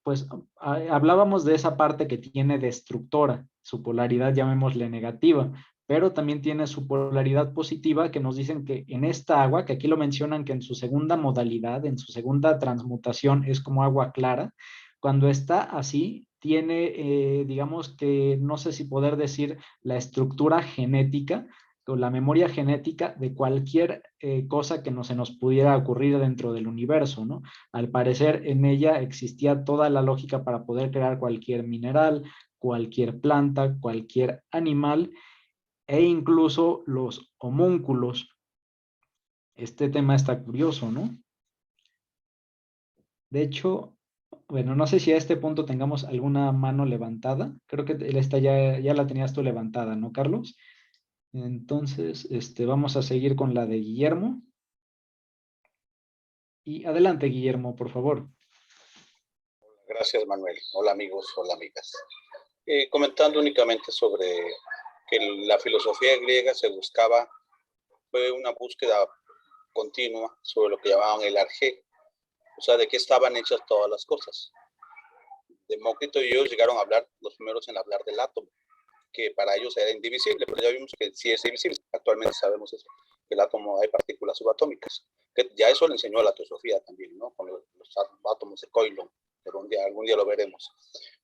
pues hablábamos de esa parte que tiene destructora, su polaridad llamémosle negativa, pero también tiene su polaridad positiva que nos dicen que en esta agua, que aquí lo mencionan que en su segunda modalidad, en su segunda transmutación es como agua clara, cuando está así, tiene, digamos que, no sé si poder decir la estructura genética o la memoria genética de cualquier cosa que no se nos pudiera ocurrir dentro del universo, ¿no? Al parecer en ella existía toda la lógica para poder crear cualquier mineral, cualquier planta, cualquier animal e incluso los homúnculos. Este tema está curioso, ¿no? De hecho, bueno, no sé si a este punto tengamos alguna mano levantada. Creo que esta ya la tenías tú levantada, ¿no, Carlos? Entonces, vamos a seguir con la de Guillermo. Y adelante, Guillermo, por favor. Gracias, Manuel. Hola, amigos, hola, amigas. Comentando únicamente sobre que la filosofía griega fue una búsqueda continua sobre lo que llamaban el arjé, o sea, de qué estaban hechas todas las cosas. Demócrito y ellos llegaron a hablar, los primeros en hablar del átomo, que para ellos era indivisible, pero ya vimos que sí es divisible. Actualmente sabemos eso, que el átomo hay partículas subatómicas, que ya eso le enseñó la teosofía también, ¿no? Con los átomos de Coilon, pero algún día lo veremos.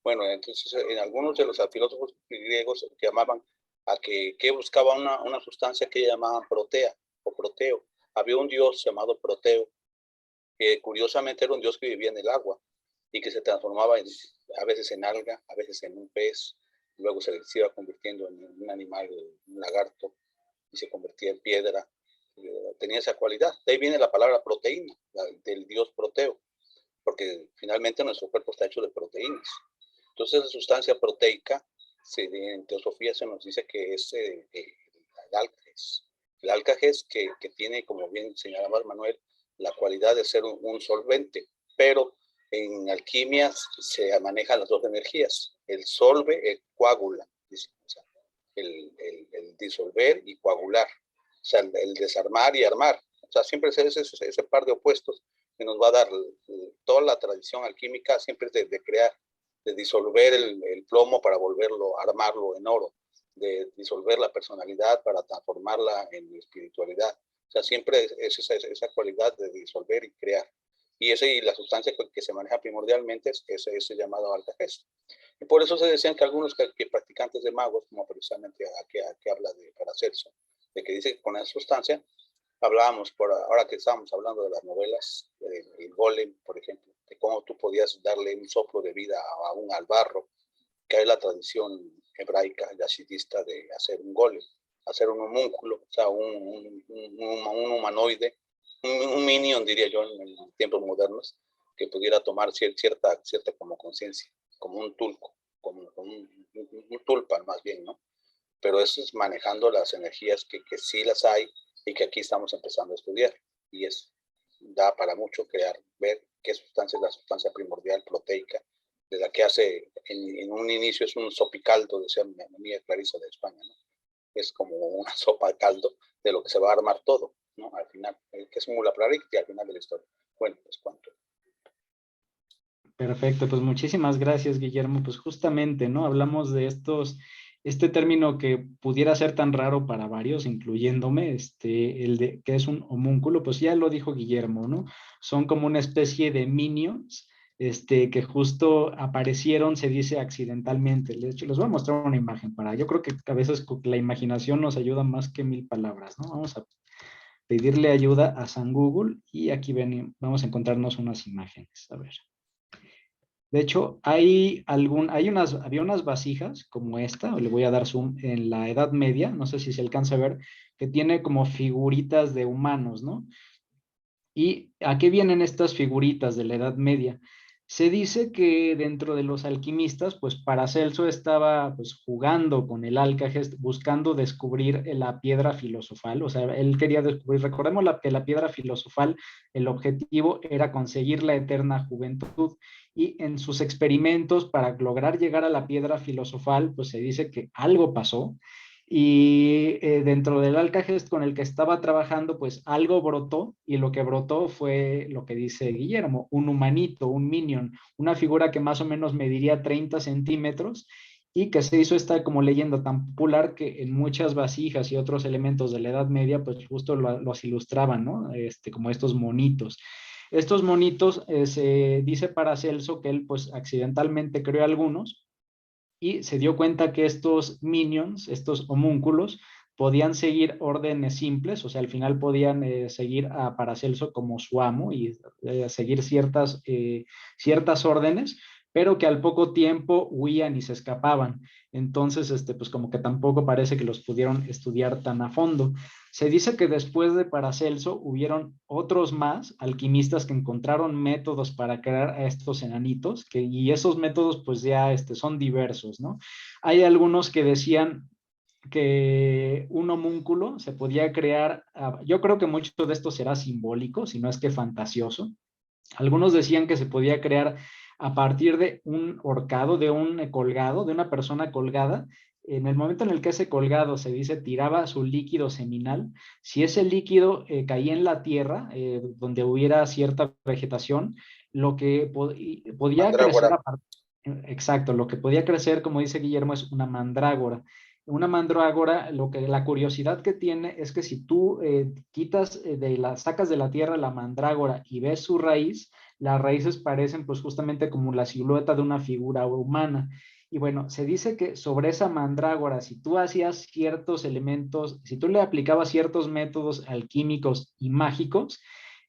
Bueno, entonces en algunos de los filósofos griegos llamaban a que buscaba una sustancia que llamaban protea o proteo. Había un dios llamado Proteo, que curiosamente era un dios que vivía en el agua y que se transformaba a veces en alga, a veces en un pez, luego se iba convirtiendo en un animal, un lagarto, y se convertía en piedra. Tenía esa cualidad. De ahí viene la palabra proteína, del dios Proteo, porque finalmente nuestro cuerpo está hecho de proteínas. Entonces, la sustancia proteica, en teosofía se nos dice que es el álcajes. El álcajes que tiene, como bien señalaba Manuel, la cualidad de ser un solvente, pero en alquimia se manejan las dos energías. El solve, el coagula, o sea, el disolver y coagular, o sea, el desarmar y armar. O sea, siempre es ese par de opuestos que nos va a dar toda la tradición alquímica, siempre es de crear, de disolver el plomo para armarlo en oro, de disolver la personalidad para transformarla en espiritualidad. O sea, siempre es esa cualidad de disolver y crear. Y la sustancia que se maneja primordialmente es ese llamado álcages. Y por eso se decían que algunos que practicantes de magos, como precisamente aquí habla de Paracelso, de que dice que con esa sustancia, hablábamos, ahora que estábamos hablando de las novelas, el golem, por ejemplo, de cómo tú podías darle un soplo de vida al barro, que es la tradición hebraica, yashidista, de hacer un golem, hacer un homúnculo, o sea, un humanoide, un minion, diría yo, en tiempos modernos, que pudiera tomar cierta como conciencia, como un tulco, como un tulpa más bien, ¿no? Pero eso es manejando las energías que sí las hay y que aquí estamos empezando a estudiar. Y da para mucho ver qué sustancia es la sustancia primordial proteica, de la que hace, en un inicio es un sopicaldo, decía mi amiga Clarisa de España, ¿no? Es como una sopa de caldo de lo que se va a armar todo, ¿no? Al final, que es Mula Praricti al final de la historia. Bueno, pues cuánto. Perfecto, pues muchísimas gracias, Guillermo. Pues justamente, ¿no? Hablamos de este término que pudiera ser tan raro para varios, incluyéndome, el de que es un homúnculo, pues ya lo dijo Guillermo, ¿no? Son como una especie de minions, que justo aparecieron, se dice accidentalmente. De hecho, les voy a mostrar una imagen yo creo que a veces la imaginación nos ayuda más que 1000 palabras, ¿no? Vamos a pedirle ayuda a San Google y aquí vamos a encontrarnos unas imágenes, a ver. De hecho, había unas vasijas como esta, le voy a dar zoom, en la Edad Media, no sé si se alcanza a ver, que tiene como figuritas de humanos, ¿no? ¿Y a qué vienen estas figuritas de la Edad Media? Se dice que dentro de los alquimistas, pues Paracelso estaba pues jugando con el Alcagest, buscando descubrir la piedra filosofal, o sea, él quería descubrir, recordemos que la piedra filosofal, el objetivo era conseguir la eterna juventud, y en sus experimentos para lograr llegar a la piedra filosofal, pues se dice que algo pasó, y dentro del Alcagest con el que estaba trabajando, pues algo brotó, y lo que brotó fue lo que dice Guillermo, un humanito, un minion, una figura que más o menos mediría 30 centímetros, y que se hizo esta como leyenda tan popular que en muchas vasijas y otros elementos de la Edad Media, pues justo los ilustraban, ¿no? Como estos monitos. Estos monitos, se dice Paracelso que él pues accidentalmente creó algunos, y se dio cuenta que estos minions, estos homúnculos, podían seguir órdenes simples, o sea, al final podían seguir a Paracelso como su amo y seguir ciertas órdenes, pero que al poco tiempo huían y se escapaban. Entonces, pues como que tampoco parece que los pudieron estudiar tan a fondo. Se dice que después de Paracelso hubieron otros más alquimistas que encontraron métodos para crear a estos enanitos, y esos métodos pues ya son diversos, ¿no? Hay algunos que decían que un homúnculo se podía crear, yo creo que mucho de esto será simbólico, si no es que fantasioso. Algunos decían que se podía crear a partir de un horcado, de un colgado, de una persona colgada. En el momento en el que ese colgado, se dice, tiraba su líquido seminal, si ese líquido caía en la tierra, donde hubiera cierta vegetación, lo que podía crecer Mandrágora. exacto, lo que podía crecer, como dice Guillermo, es una mandrágora. Una mandrágora, la curiosidad que tiene es que si tú sacas de la tierra la mandrágora y ves su raíz, las raíces parecen pues justamente como la silueta de una figura humana. Y bueno, se dice que sobre esa mandrágora, si tú hacías ciertos elementos, si tú le aplicabas ciertos métodos alquímicos y mágicos,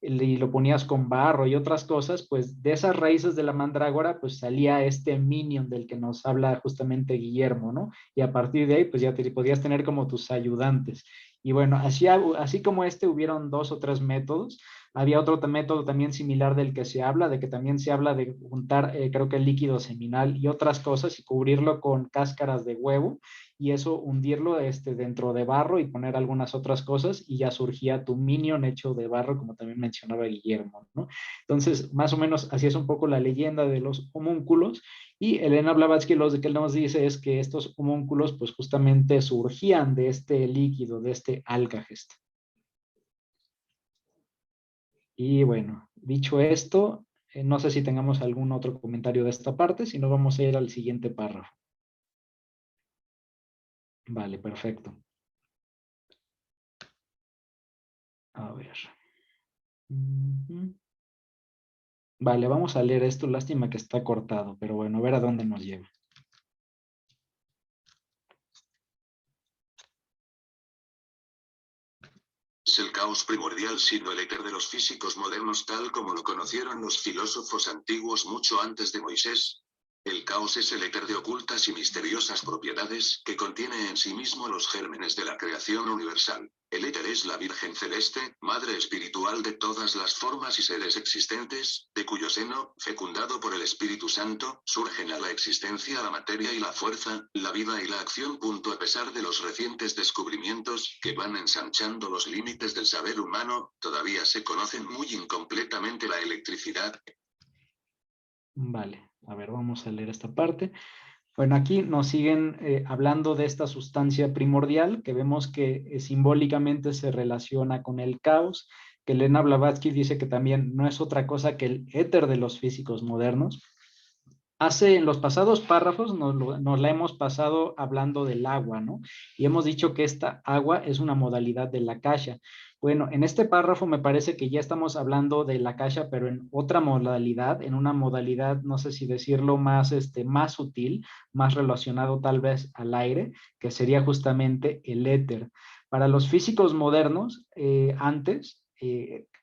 y lo ponías con barro y otras cosas, pues de esas raíces de la mandrágora, pues salía este minion del que nos habla justamente Guillermo, ¿no? Y a partir de ahí, pues ya te podías tener como tus ayudantes. Y bueno, así como hubieron 2 o 3 métodos. Había otro método también similar del que se habla, de que también se habla de juntar, creo que el líquido seminal y otras cosas, y cubrirlo con cáscaras de huevo, y eso hundirlo dentro de barro y poner algunas otras cosas, y ya surgía tu minion hecho de barro, como también mencionaba Guillermo, ¿no? Entonces, más o menos así es un poco la leyenda de los homúnculos. Y Elena Blavatsky lo que nos dice es que estos homúnculos pues justamente surgían de este líquido, de este Alcagest. Y bueno, dicho esto, no sé si tengamos algún otro comentario de esta parte, si no vamos a ir al siguiente párrafo. Vale, perfecto. A ver. Vale, vamos a leer esto. Lástima que está cortado, pero bueno, a ver a dónde nos lleva. Es el caos primordial siendo el éter de los físicos modernos tal como lo conocieron los filósofos antiguos mucho antes de Moisés. El caos es el éter de ocultas y misteriosas propiedades que contiene en sí mismo los gérmenes de la creación universal. El éter es la Virgen Celeste, madre espiritual de todas las formas y seres existentes, de cuyo seno, fecundado por el Espíritu Santo, surgen a la existencia la materia y la fuerza, la vida y la acción. A pesar de los recientes descubrimientos, que van ensanchando los límites del saber humano, todavía se conocen muy incompletamente la electricidad. Vale, a ver, vamos a leer esta parte. Bueno, aquí nos siguen hablando de esta sustancia primordial, que vemos que simbólicamente se relaciona con el caos, que Elena Blavatsky dice que también no es otra cosa que el éter de los físicos modernos. En los pasados párrafos nos la hemos pasado hablando del agua, ¿no? Y hemos dicho que esta agua es una modalidad de la akasha. Bueno, en este párrafo me parece que ya estamos hablando de la akasha, pero en otra modalidad, en una modalidad, no sé si decirlo, más sutil, más relacionado tal vez al aire, que sería justamente el éter. Para los físicos modernos, antes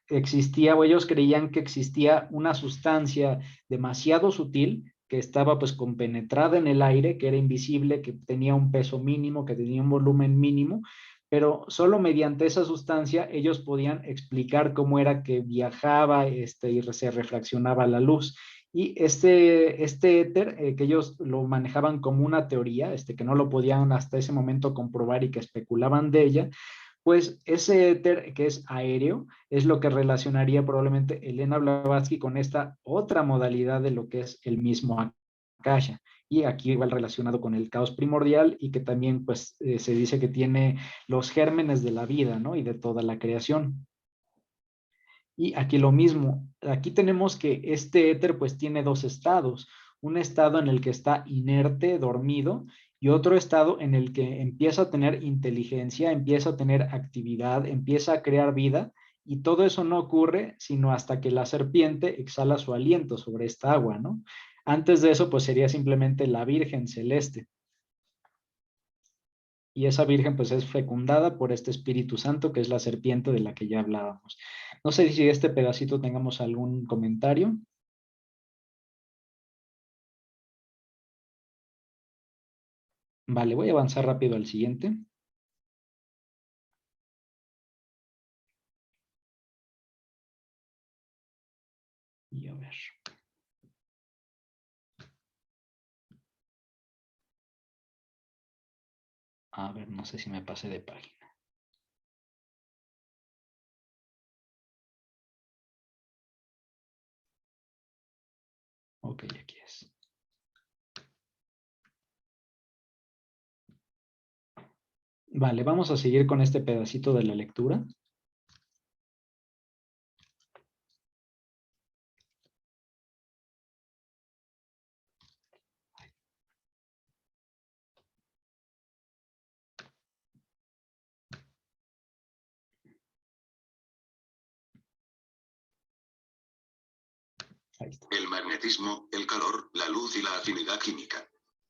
existía, o ellos creían que existía una sustancia demasiado sutil, que estaba pues compenetrada en el aire, que era invisible, que tenía un peso mínimo, que tenía un volumen mínimo, pero solo mediante esa sustancia ellos podían explicar cómo era que viajaba y se refraccionaba la luz. Y este éter, que ellos lo manejaban como una teoría, que no lo podían hasta ese momento comprobar y que especulaban de ella, pues ese éter que es aéreo es lo que relacionaría probablemente Elena Blavatsky con esta otra modalidad de lo que es el mismo Akasha. Y aquí igual relacionado con el caos primordial y que también pues se dice que tiene los gérmenes de la vida, ¿no? Y de toda la creación. Y aquí lo mismo, aquí tenemos que este éter pues tiene dos estados, un estado en el que está inerte, dormido, y otro estado en el que empieza a tener inteligencia, empieza a tener actividad, empieza a crear vida, y todo eso no ocurre sino hasta que la serpiente exhala su aliento sobre esta agua, ¿no? Antes de eso pues sería simplemente la Virgen Celeste. Y esa virgen pues es fecundada por este Espíritu Santo que es la serpiente de la que ya hablábamos. No sé si este pedacito tengamos algún comentario. Vale, voy a avanzar rápido al siguiente. Y a ver. A ver, no sé si me pasé de página. Ok, aquí es. Vale, vamos a seguir con este pedacito de la lectura. Ahí está. El magnetismo, el calor, la luz y la afinidad química.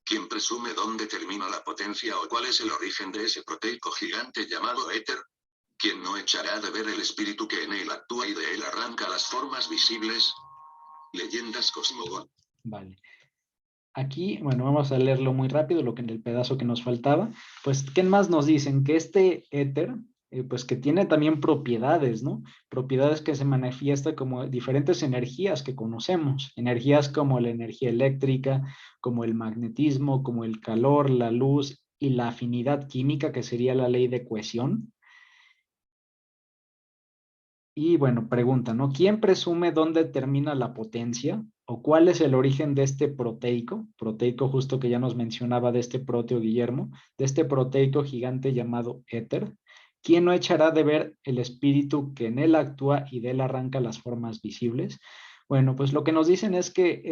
¿Quién presume dónde termina la potencia o cuál es el origen de ese proteico gigante llamado éter? ¿Quién no echará de ver el espíritu que en él actúa y de él arranca las formas visibles? Leyendas Cosmogón. Vale. Aquí, bueno, vamos a leerlo muy rápido, lo que en el pedazo que nos faltaba. Pues, ¿qué más nos dicen? Que este éter, pues que tiene también propiedades, ¿no? Propiedades que se manifiestan como diferentes energías que conocemos. Energías como la energía eléctrica, como el magnetismo, como el calor, la luz y la afinidad química, que sería la ley de cohesión. Y bueno, pregunta, ¿no? ¿Quién presume dónde termina la potencia? ¿O cuál es el origen de este proteico? Proteico justo que ya nos mencionaba de este proteo Guillermo, de este proteico gigante llamado éter. ¿Quién no echará de ver el espíritu que en él actúa y de él arranca las formas visibles? Bueno, pues lo que nos dicen es que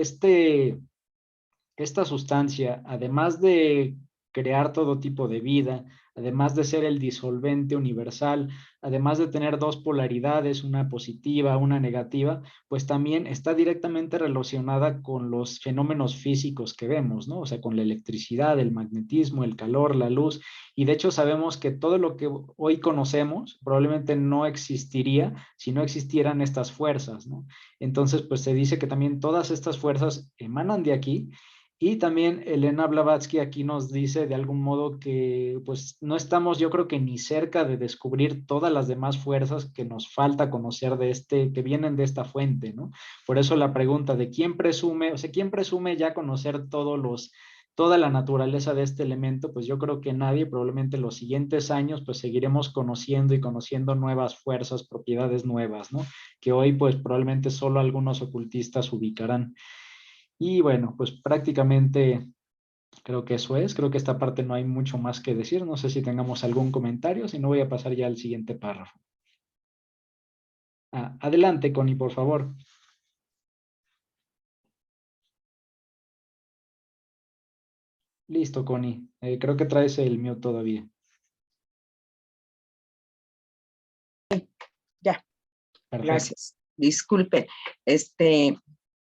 esta sustancia, además de crear todo tipo de vida, además de ser el disolvente universal, además de tener dos polaridades, una positiva, una negativa, pues también está directamente relacionada con los fenómenos físicos que vemos, ¿no? O sea, con la electricidad, el magnetismo, el calor, la luz, y de hecho sabemos que todo lo que hoy conocemos probablemente no existiría si no existieran estas fuerzas, ¿no? Entonces, pues se dice que también todas estas fuerzas emanan de aquí. Y también Elena Blavatsky aquí nos dice de algún modo que pues no estamos yo creo que ni cerca de descubrir todas las demás fuerzas que nos falta conocer que vienen de esta fuente, ¿no? Por eso la pregunta de quién presume, o sea, quién presume ya conocer toda la naturaleza de este elemento, pues yo creo que nadie, probablemente los siguientes años pues seguiremos conociendo y conociendo nuevas fuerzas, propiedades nuevas, ¿no? Que hoy pues probablemente solo algunos ocultistas ubicarán. Y bueno, pues prácticamente creo que eso es. Creo que esta parte no hay mucho más que decir. No sé si tengamos algún comentario, si no voy a pasar ya al siguiente párrafo. Adelante, Connie, por favor. Listo, Connie. Creo que traes el mío todavía. Ya, Perfecto. gracias. Disculpe,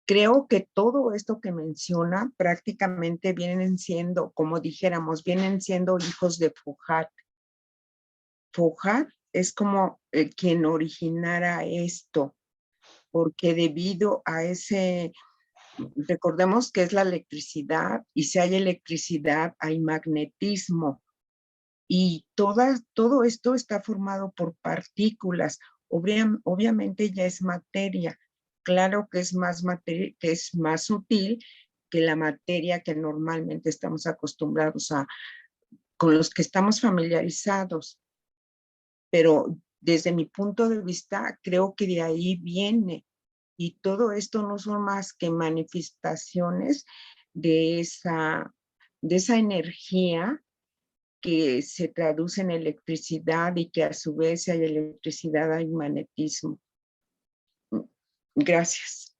creo que todo esto que menciona prácticamente vienen siendo, como dijéramos, vienen siendo hijos de Foucault. Foucault es como quien originara esto, porque debido a recordemos que es la electricidad, y si hay electricidad, hay magnetismo, y todo esto está formado por partículas. Obviamente ya es materia, claro que es más que es más sutil que la materia que normalmente estamos acostumbrados a, con los que estamos familiarizados. Pero desde mi punto de vista, creo que de ahí viene. Y todo esto no son más que manifestaciones de esa energía que se traduce en electricidad y que a su vez si hay electricidad hay magnetismo. Gracias.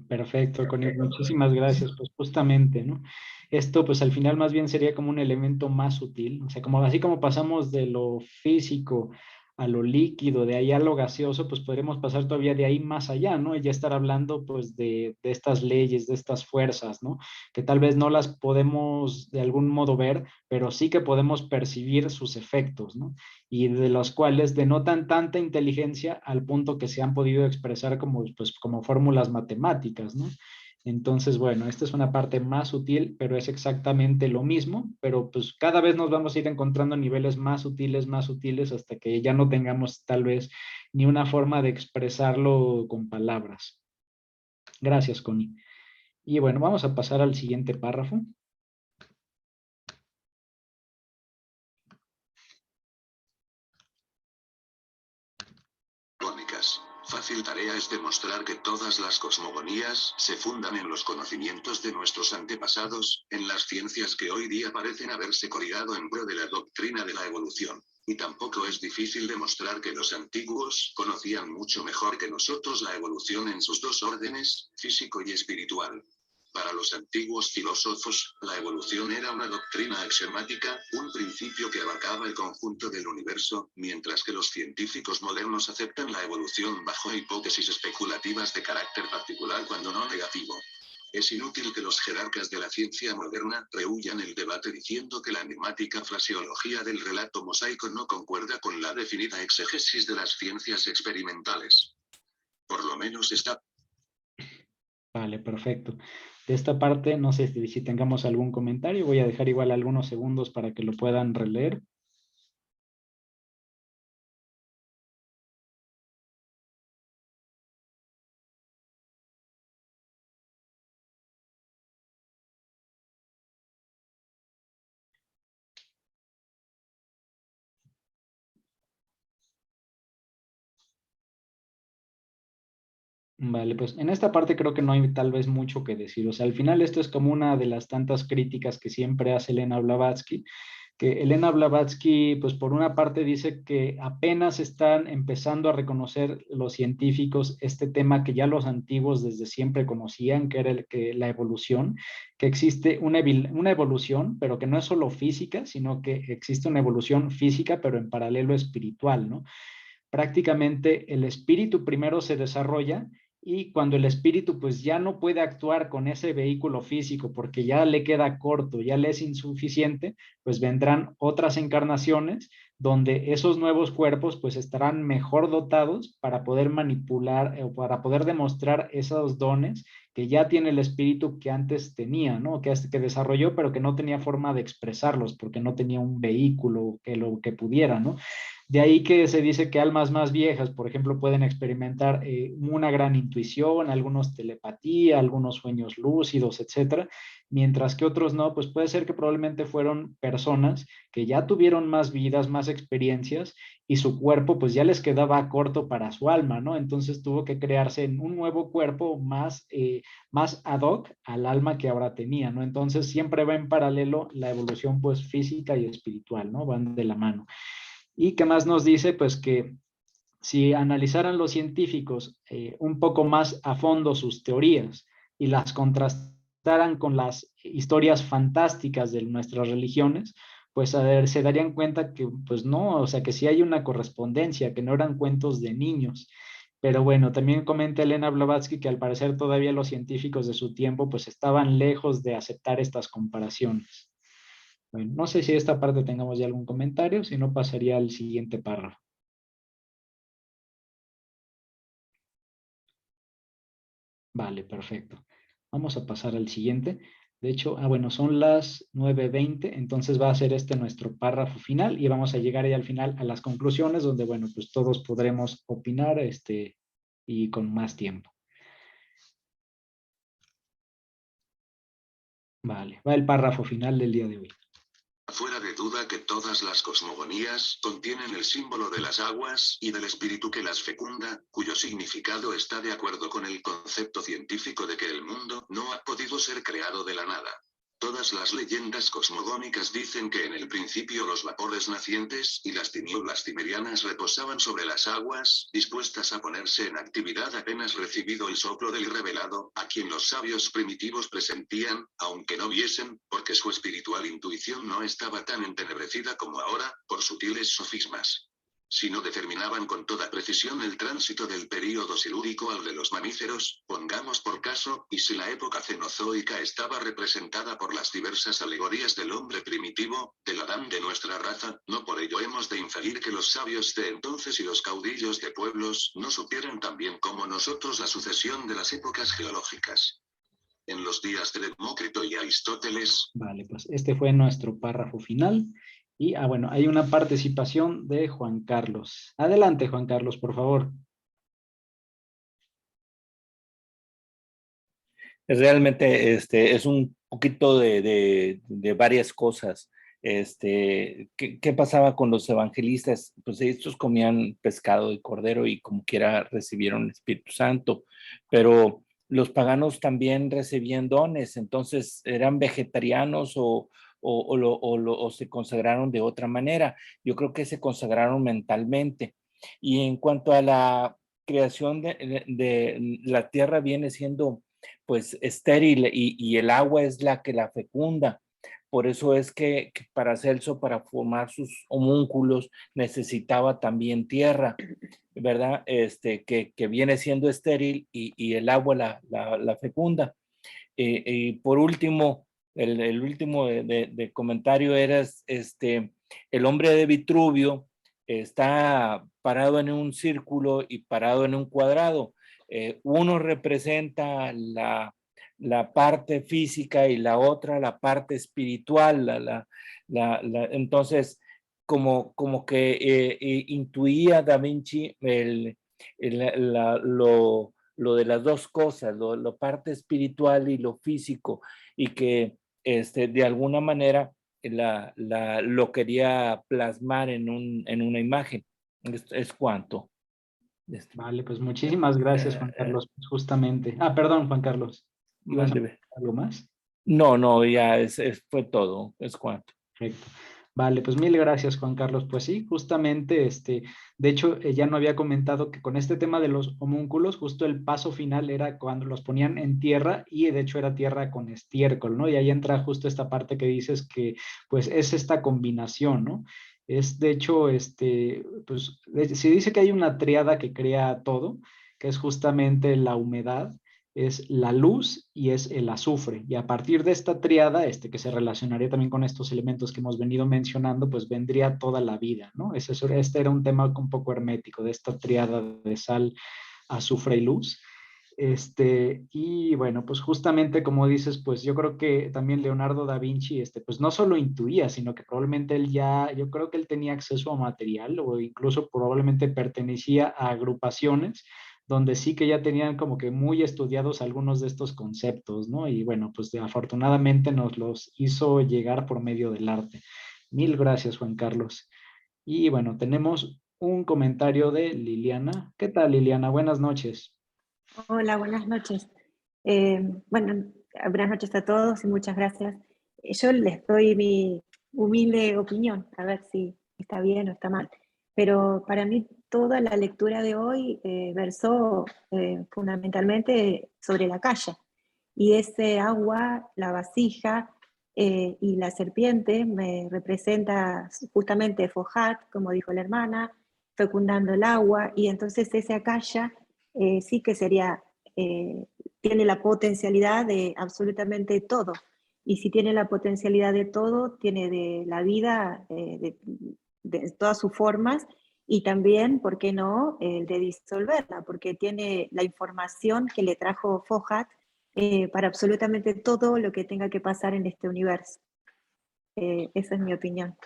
Perfecto, Connie, muchísimas gracias. Pues justamente, ¿no? Esto pues al final más bien sería como un elemento más sutil, o sea, como así como pasamos de lo físico a lo líquido, de ahí a lo gaseoso, pues podremos pasar todavía de ahí más allá, ¿no? Y ya estar hablando pues de estas leyes, de estas fuerzas, ¿no? Que tal vez no las podemos de algún modo ver, pero sí que podemos percibir sus efectos, ¿no? Y de los cuales denotan tanta inteligencia al punto que se han podido expresar como, pues, como fórmulas matemáticas, ¿no? Entonces, bueno, esta es una parte más sutil, pero es exactamente lo mismo, pero pues cada vez nos vamos a ir encontrando niveles más sutiles, hasta que ya no tengamos tal vez ni una forma de expresarlo con palabras. Gracias, Connie. Y bueno, vamos a pasar al siguiente párrafo. Fácil tarea es demostrar que todas las cosmogonías se fundan en los conocimientos de nuestros antepasados, en las ciencias que hoy día parecen haberse corrigado en pro de la doctrina de la evolución. Y tampoco es difícil demostrar que los antiguos conocían mucho mejor que nosotros la evolución en sus dos órdenes, físico y espiritual. Para los antiguos filósofos, la evolución era una doctrina axiomática, un principio que abarcaba el conjunto del universo, mientras que los científicos modernos aceptan la evolución bajo hipótesis especulativas de carácter particular cuando no negativo. Es inútil que los jerarcas de la ciencia moderna rehuyan el debate diciendo que la enigmática fraseología del relato mosaico no concuerda con la definida exégesis de las ciencias experimentales. Por lo menos está. Vale, perfecto. De esta parte, no sé si tengamos algún comentario. Voy a dejar igual algunos segundos para que lo puedan releer. Vale, pues en esta parte creo que no hay tal vez mucho que decir. O sea, al final esto es como una de las tantas críticas que siempre hace Elena Blavatsky, que Elena Blavatsky, pues por una parte dice que apenas están empezando a reconocer los científicos este tema que ya los antiguos desde siempre conocían, que era la evolución, que existe una evolución, pero que no es solo física, sino que existe una evolución física, pero en paralelo espiritual, ¿no? Prácticamente el espíritu primero se desarrolla y cuando el espíritu pues ya no puede actuar con ese vehículo físico porque ya le queda corto, ya le es insuficiente, pues vendrán otras encarnaciones donde esos nuevos cuerpos pues estarán mejor dotados para poder manipular o para poder demostrar esos dones que ya tiene el espíritu que antes tenía, ¿no? Que desarrolló pero que no tenía forma de expresarlos porque no tenía un vehículo que pudiera, ¿no? De ahí que se dice que almas más viejas, por ejemplo, pueden experimentar una gran intuición, algunos telepatía, algunos sueños lúcidos, etcétera, mientras que otros no, pues puede ser que probablemente fueron personas que ya tuvieron más vidas, más experiencias y su cuerpo pues ya les quedaba corto para su alma, ¿no? Entonces tuvo que crearse en un nuevo cuerpo más ad hoc al alma que ahora tenía, ¿no? Entonces siempre va en paralelo la evolución pues física y espiritual, ¿no? Van de la mano. ¿Y qué más nos dice? Pues que si analizaran los científicos un poco más a fondo sus teorías y las contrastaran con las historias fantásticas de nuestras religiones, pues a ver, se darían cuenta que pues no, o sea, que sí hay una correspondencia, que no eran cuentos de niños. Pero bueno, también comenta Elena Blavatsky que al parecer todavía los científicos de su tiempo pues estaban lejos de aceptar estas comparaciones. Bueno, no sé si esta parte tengamos ya algún comentario, si no pasaría al siguiente párrafo. Vale, perfecto. Vamos a pasar al siguiente. De hecho, bueno, son las 9:20, entonces va a ser este nuestro párrafo final y vamos a llegar ya al final a las conclusiones donde, bueno, pues todos podremos opinar y con más tiempo. Vale, va el párrafo final del día de hoy. Fuera de duda que todas las cosmogonías contienen el símbolo de las aguas y del espíritu que las fecunda, cuyo significado está de acuerdo con el concepto científico de que el mundo no ha podido ser creado de la nada. Todas las leyendas cosmogónicas dicen que en el principio los vapores nacientes y las tinieblas cimerianas reposaban sobre las aguas, dispuestas a ponerse en actividad apenas recibido el soplo del irrevelado, a quien los sabios primitivos presentían, aunque no viesen, porque su espiritual intuición no estaba tan entenebrecida como ahora, por sutiles sofismas. Si no determinaban con toda precisión el tránsito del período silúrico al de los mamíferos, pongamos por caso, y si la época cenozoica estaba representada por las diversas alegorías del hombre primitivo, del Adán de nuestra raza, no por ello hemos de inferir que los sabios de entonces y los caudillos de pueblos no supieran tan bien como nosotros la sucesión de las épocas geológicas. En los días de Demócrito y Aristóteles. Vale, pues este fue nuestro párrafo final. Y, bueno, hay una participación de Juan Carlos. Adelante, Juan Carlos, por favor. Realmente es un poquito de varias cosas. ¿Qué pasaba con los evangelistas? Pues estos comían pescado y cordero y como quiera recibieron el Espíritu Santo, pero los paganos también recibían dones, entonces eran vegetarianos o se consagraron de otra manera. Yo creo que se consagraron mentalmente. Y en cuanto a la creación de la tierra, viene siendo pues estéril y el agua es la que la fecunda. Por eso es que Paracelso, para formar sus homúnculos, necesitaba también tierra, ¿verdad? Que viene siendo estéril y el agua la fecunda. Y por último, el último de comentario era el hombre de Vitruvio está parado en un círculo y parado en un cuadrado. Uno representa la parte física y la otra la parte espiritual. Entonces, como que intuía Da Vinci lo de las dos cosas, lo parte espiritual y lo físico, y que de alguna manera lo quería plasmar en una imagen. Es cuanto. Vale, pues muchísimas gracias, Juan Carlos, pues justamente. Perdón, Juan Carlos. ¿Ibas a decir algo más? No, ya fue todo, es cuanto. Perfecto. Vale, pues mil gracias, Juan Carlos. Pues sí, justamente, de hecho, ya no había comentado que con este tema de los homúnculos, justo el paso final era cuando los ponían en tierra y de hecho era tierra con estiércol, ¿no? Y ahí entra justo esta parte que dices que, pues, es esta combinación, ¿no? Es, de hecho, pues, se dice que hay una tríada que crea todo, que es justamente la humedad, es la luz y es el azufre. Y a partir de esta tríada, que se relacionaría también con estos elementos que hemos venido mencionando, pues vendría toda la vida, ¿no? Este era un tema un poco hermético de esta tríada de sal, azufre y luz. Y bueno, pues justamente como dices, pues yo creo que también Leonardo da Vinci, pues no solo intuía, sino que probablemente yo creo que él tenía acceso a material o incluso probablemente pertenecía a agrupaciones donde sí que ya tenían como que muy estudiados algunos de estos conceptos, ¿no? Y bueno, pues afortunadamente nos los hizo llegar por medio del arte. Mil gracias, Juan Carlos. Y bueno, tenemos un comentario de Liliana. ¿Qué tal, Liliana? Buenas noches. Hola, buenas noches. Bueno, buenas noches a todos y muchas gracias. Yo les doy mi humilde opinión, a ver si está bien o está mal. Pero para mí toda la lectura de hoy versó fundamentalmente sobre la calle. Y ese agua, la vasija y la serpiente me representa justamente Fojat, como dijo la hermana, fecundando el agua. Y entonces ese acaya sí que sería, tiene la potencialidad de absolutamente todo. Y si tiene la potencialidad de todo, tiene de la vida, de todas sus formas, y también, ¿por qué no?, el de disolverla, porque tiene la información que le trajo Fojat para absolutamente todo lo que tenga que pasar en este universo. Esa es mi opinión.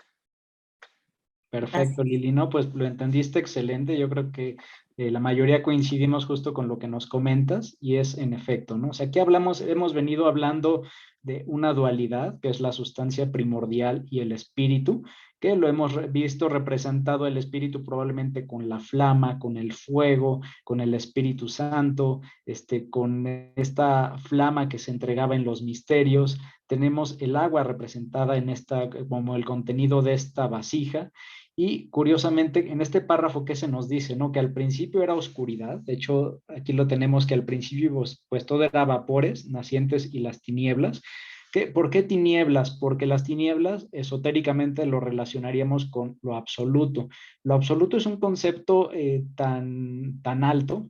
Perfecto, Lili, no, pues lo entendiste excelente. Yo creo que la mayoría coincidimos justo con lo que nos comentas y es en efecto, ¿no? O sea, aquí hemos venido hablando de una dualidad, que es la sustancia primordial y el espíritu, que lo hemos visto representado el espíritu probablemente con la flama, con el fuego, con el Espíritu Santo, con esta flama que se entregaba en los misterios. Tenemos el agua representada en como el contenido de esta vasija. Y curiosamente, en este párrafo, ¿qué se nos dice? ¿No? Que al principio era oscuridad. De hecho, aquí lo tenemos que al principio, pues todo era vapores, nacientes y las tinieblas. ¿Por qué tinieblas? Porque las tinieblas esotéricamente lo relacionaríamos con lo absoluto. Lo absoluto es un concepto tan alto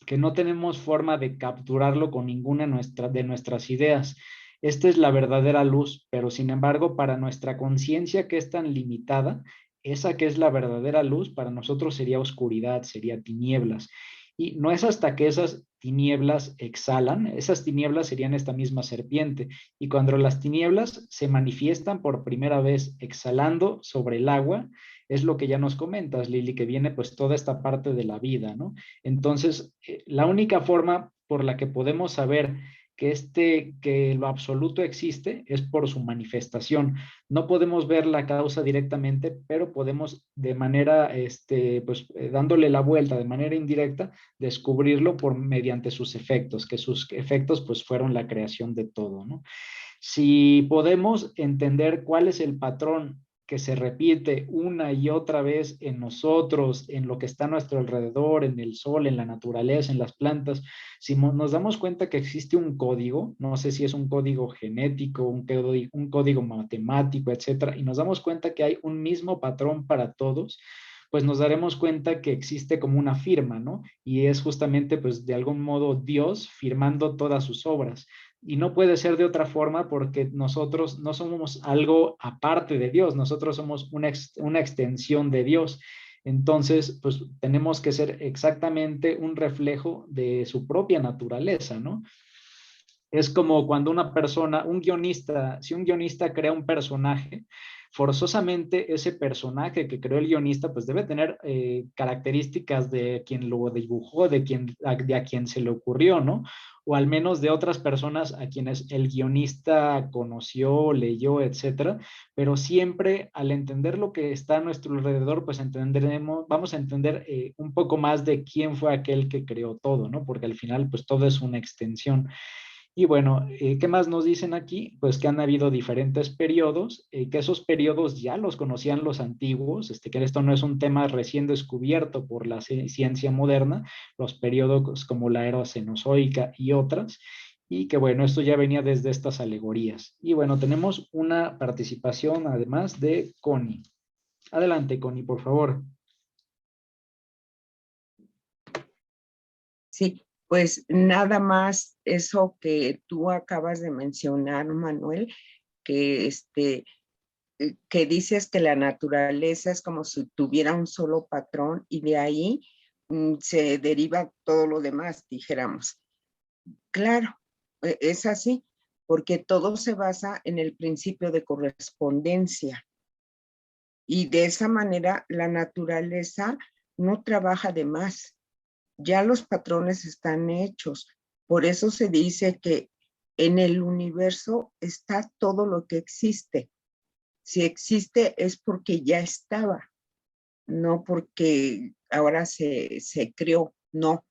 que no tenemos forma de capturarlo con ninguna de nuestras ideas. Esta es la verdadera luz, pero sin embargo, para nuestra conciencia que es tan limitada, esa que es la verdadera luz, para nosotros sería oscuridad, sería tinieblas. Y no es hasta que esas tinieblas exhalan, esas tinieblas serían esta misma serpiente. Y cuando las tinieblas se manifiestan por primera vez exhalando sobre el agua, es lo que ya nos comentas, Lili, que viene pues toda esta parte de la vida, ¿no? Entonces, la única forma por la que podemos saber que lo absoluto existe es por su manifestación. No podemos ver la causa directamente, pero podemos de manera, dándole la vuelta de manera indirecta, descubrirlo mediante sus efectos, que sus efectos pues fueron la creación de todo, ¿no? Si podemos entender cuál es el patrón que se repite una y otra vez en nosotros, en lo que está a nuestro alrededor, en el sol, en la naturaleza, en las plantas, si nos damos cuenta que existe un código, no sé si es un código genético, un código matemático, etcétera, y nos damos cuenta que hay un mismo patrón para todos, pues nos daremos cuenta que existe como una firma, ¿no? Y es justamente, pues, de algún modo Dios firmando todas sus obras. Y no puede ser de otra forma porque nosotros no somos algo aparte de Dios, nosotros somos una extensión de Dios. Entonces, pues tenemos que ser exactamente un reflejo de su propia naturaleza, ¿no? Es como cuando si un guionista crea un personaje, forzosamente ese personaje que creó el guionista, pues debe tener características de quien lo dibujó, de a quien se le ocurrió, ¿no? O al menos de otras personas a quienes el guionista conoció, leyó, etcétera. Pero siempre al entender lo que está a nuestro alrededor, pues vamos a entender un poco más de quién fue aquel que creó todo, ¿no? Porque al final, pues todo es una extensión. Y bueno, ¿qué más nos dicen aquí? Pues que han habido diferentes periodos, que esos periodos ya los conocían los antiguos, que esto no es un tema recién descubierto por la ciencia moderna, los periodos como la era cenozoica y otras, y que bueno, esto ya venía desde estas alegorías. Y bueno, tenemos una participación además de Connie. Adelante, Connie, por favor. Sí, pues nada más eso que tú acabas de mencionar, Manuel, que que dices que la naturaleza es como si tuviera un solo patrón y de ahí se deriva todo lo demás, dijéramos. Claro, es así, porque todo se basa en el principio de correspondencia y de esa manera la naturaleza no trabaja de más. Ya los patrones están hechos. Por eso se dice que en el universo está todo lo que existe. Si existe es porque ya estaba, no porque ahora se creó, no.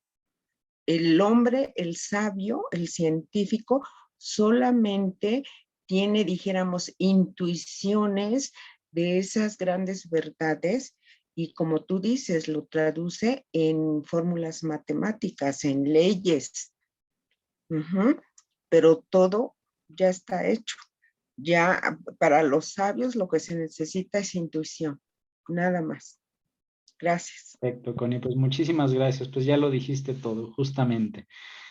El hombre, el sabio, el científico, solamente tiene, dijéramos, intuiciones de esas grandes verdades y como tú dices, lo traduce en fórmulas matemáticas, en leyes. Pero todo ya está hecho. Ya para los sabios lo que se necesita es intuición, nada más. Gracias. Perfecto, Connie, pues muchísimas gracias, pues ya lo dijiste todo, justamente.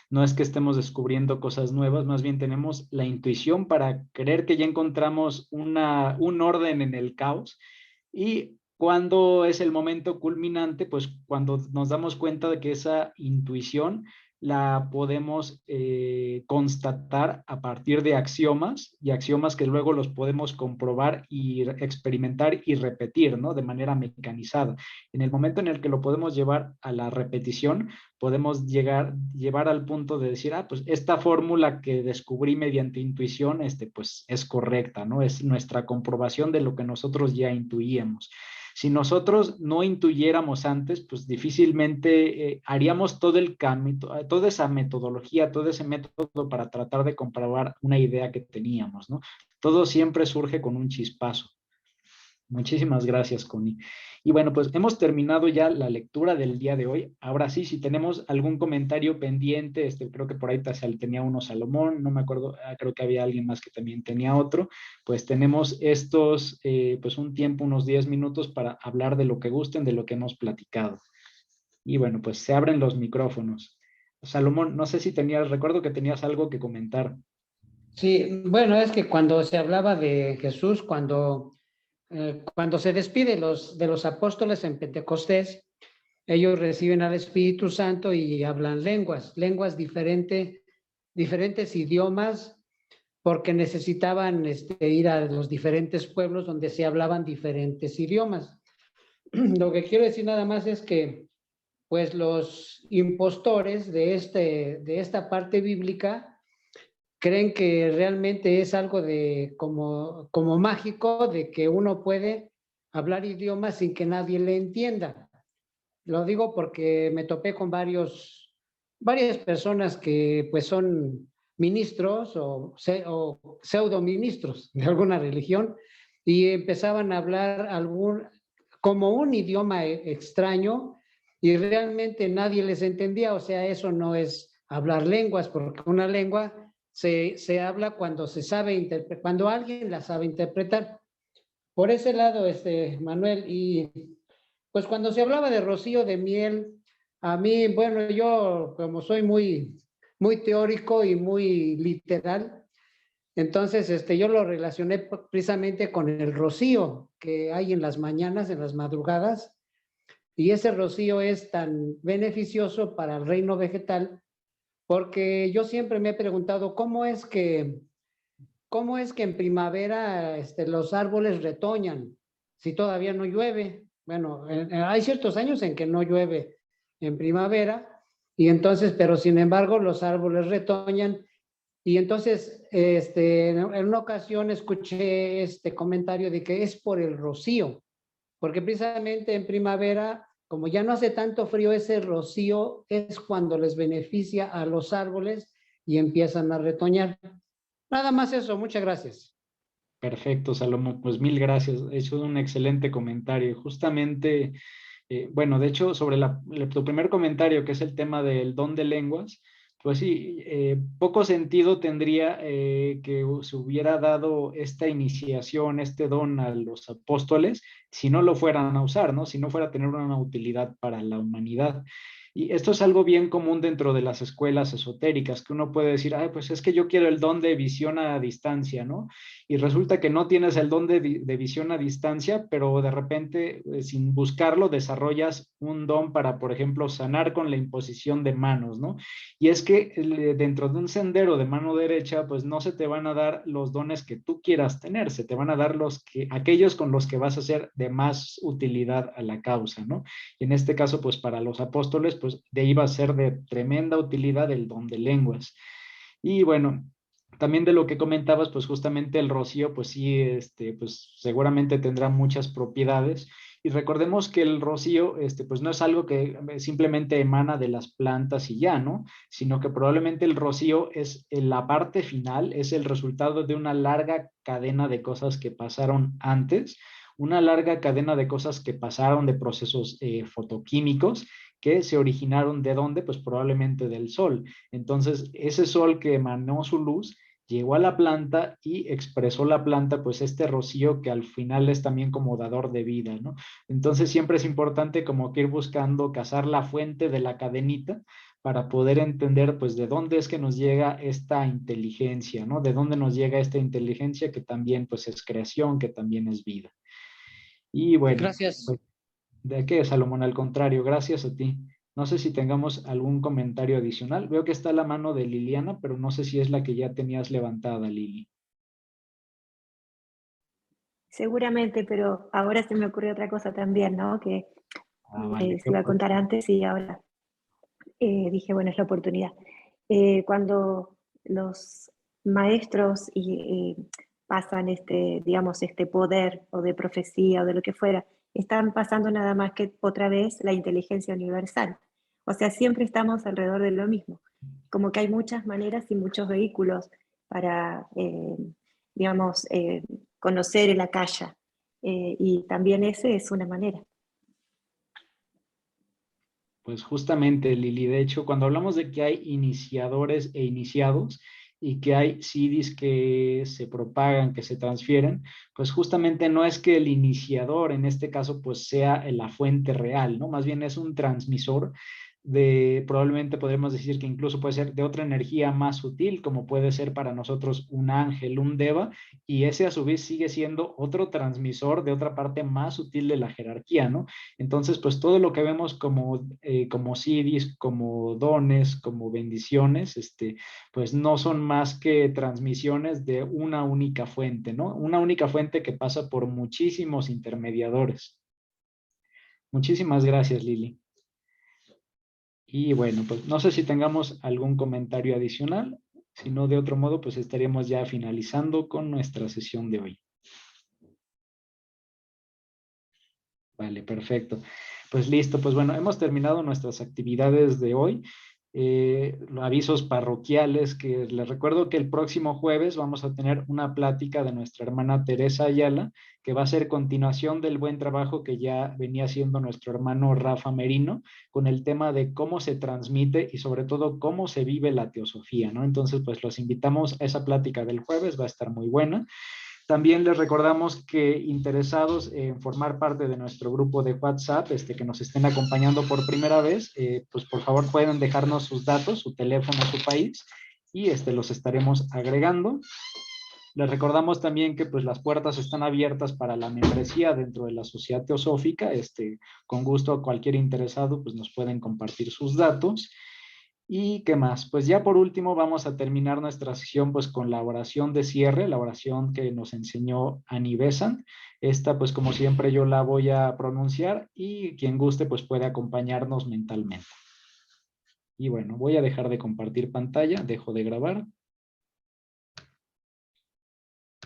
No es que estemos descubriendo cosas nuevas, más bien tenemos la intuición para creer que ya encontramos un orden en el caos. Y cuando es el momento culminante, pues cuando nos damos cuenta de que esa intuición la podemos constatar a partir de axiomas y axiomas que luego los podemos comprobar y experimentar y repetir, ¿no? De manera mecanizada. En el momento en el que lo podemos llevar a la repetición, podemos llevar al punto de decir, pues esta fórmula que descubrí mediante intuición, pues es correcta, ¿no? Es nuestra comprobación de lo que nosotros ya intuíamos. Si nosotros no intuyéramos antes, pues difícilmente haríamos todo el cambio, toda esa metodología, todo ese método para tratar de comprobar una idea que teníamos, ¿no? Todo siempre surge con un chispazo. Muchísimas gracias, Connie. Y bueno, pues hemos terminado ya la lectura del día de hoy. Ahora sí, si tenemos algún comentario pendiente, creo que por ahí tenía uno Salomón, no me acuerdo, creo que había alguien más que también tenía otro, pues tenemos pues un tiempo, unos 10 minutos para hablar de lo que gusten, de lo que hemos platicado. Y bueno, pues se abren los micrófonos. Salomón, no sé si recuerdo que tenías algo que comentar. Sí, bueno, es que cuando se hablaba de Jesús, cuando se despide de los apóstoles en Pentecostés, ellos reciben al Espíritu Santo y hablan lenguas diferentes idiomas, porque necesitaban ir a los diferentes pueblos donde se hablaban diferentes idiomas. Lo que quiero decir nada más es que, pues, los impostores de esta parte bíblica creen que realmente es algo como mágico, de que uno puede hablar idiomas sin que nadie le entienda. Lo digo porque me topé con varias personas que pues son ministros o pseudo ministros de alguna religión y empezaban a hablar como un idioma extraño y realmente nadie les entendía. O sea, eso no es hablar lenguas, porque una lengua se habla cuando cuando alguien la sabe interpretar. Por ese lado, Manuel, y pues cuando se hablaba de rocío de miel, a mí, bueno, yo como soy muy teórico y muy literal, entonces yo lo relacioné precisamente con el rocío que hay en las mañanas, en las madrugadas, y ese rocío es tan beneficioso para el reino vegetal, porque yo siempre me he preguntado cómo es que en primavera los árboles retoñan si todavía no llueve. Bueno, hay ciertos años en que no llueve en primavera, y entonces, pero sin embargo los árboles retoñan. Y entonces, en una ocasión escuché este comentario de que es por el rocío, porque precisamente en primavera, como ya no hace tanto frío, ese rocío es cuando les beneficia a los árboles y empiezan a retoñar. Nada más eso, muchas gracias. Perfecto, Salomón, pues mil gracias. Eso es un excelente comentario. Justamente, bueno, de hecho, sobre tu primer comentario, que es el tema del don de lenguas, pues sí, poco sentido tendría que se hubiera dado esta iniciación, este don a los apóstoles, si no lo fueran a usar, ¿no? Si no fuera a tener una utilidad para la humanidad. Y esto es algo bien común dentro de las escuelas esotéricas, que uno puede decir, pues es que yo quiero el don de visión a distancia, ¿no? Y resulta que no tienes el don de visión a distancia, pero de repente, sin buscarlo, desarrollas un don para, por ejemplo, sanar con la imposición de manos, ¿no? Y es que dentro de un sendero de mano derecha, pues no se te van a dar los dones que tú quieras tener, se te van a dar aquellos con los que vas a ser de más utilidad a la causa, ¿no? Y en este caso, pues para los apóstoles, pues de ahí va a ser de tremenda utilidad el don de lenguas. Y bueno, también de lo que comentabas, pues justamente el rocío, pues sí, pues seguramente tendrá muchas propiedades. Y recordemos que el rocío, pues no es algo que simplemente emana de las plantas y ya, ¿no? Sino que probablemente el rocío es la parte final, es el resultado de una larga cadena de cosas que pasaron antes, una larga cadena de cosas que pasaron de procesos fotoquímicos que se originaron ¿de dónde? Pues probablemente del sol. Entonces, ese sol que emanó su luz llegó a la planta y expresó la planta pues este rocío que al final es también como dador de vida, ¿no? Entonces siempre es importante como que ir buscando cazar la fuente de la cadenita para poder entender pues de dónde es que nos llega esta inteligencia, ¿no? De dónde nos llega esta inteligencia que también pues es creación, que también es vida. Y bueno, gracias. Pues, ¿de qué, Salomón? Al contrario, gracias a ti. No sé si tengamos algún comentario adicional. Veo que está la mano de Liliana, pero no sé si es la que ya tenías levantada, Lili. Seguramente, pero ahora se me ocurrió otra cosa también, ¿no? Que Vale. se iba a contar antes y ahora dije, bueno, es la oportunidad. Cuando los maestros pasan digamos, este poder o de profecía o de lo que fuera, están pasando nada más que otra vez la inteligencia universal. O sea, siempre estamos alrededor de lo mismo. Como que hay muchas maneras y muchos vehículos para, digamos, conocer el Akasha. Y también ese es una manera. Pues justamente, Lili, de hecho, cuando hablamos de que hay iniciadores e iniciados y que hay CDs que se propagan, que se transfieren, pues justamente no es que el iniciador, en este caso, pues sea la fuente real, ¿no? Más bien es un transmisor de, probablemente podremos decir que incluso puede ser de otra energía más sutil, como puede ser para nosotros un ángel, un deva, y ese a su vez sigue siendo otro transmisor de otra parte más sutil de la jerarquía, ¿no? Entonces, pues todo lo que vemos como CDs, como dones, como bendiciones, pues no son más que transmisiones de una única fuente, ¿no? Una única fuente que pasa por muchísimos intermediadores. Muchísimas gracias, Lili. Y bueno, pues no sé si tengamos algún comentario adicional. Si no, de otro modo, pues estaríamos ya finalizando con nuestra sesión de hoy. Vale, perfecto. Pues listo, pues bueno, hemos terminado nuestras actividades de hoy. Avisos parroquiales, que les recuerdo que el próximo jueves vamos a tener una plática de nuestra hermana Teresa Ayala, que va a ser continuación del buen trabajo que ya venía haciendo nuestro hermano Rafa Merino, con el tema de cómo se transmite y sobre todo cómo se vive la teosofía, ¿no? Entonces, pues los invitamos a esa plática del jueves, va a estar muy buena. También les recordamos que interesados en formar parte de nuestro grupo de WhatsApp, que nos estén acompañando por primera vez, pues por favor pueden dejarnos sus datos, su teléfono, su país, y los estaremos agregando. Les recordamos también que pues las puertas están abiertas para la membresía dentro de la Sociedad Teosófica. Con gusto a cualquier interesado pues nos pueden compartir sus datos. ¿Y qué más? Pues ya por último vamos a terminar nuestra sesión pues con la oración de cierre, la oración que nos enseñó Annie Besant. Esta pues como siempre yo la voy a pronunciar y quien guste pues puede acompañarnos mentalmente. Y bueno, voy a dejar de compartir pantalla, dejo de grabar.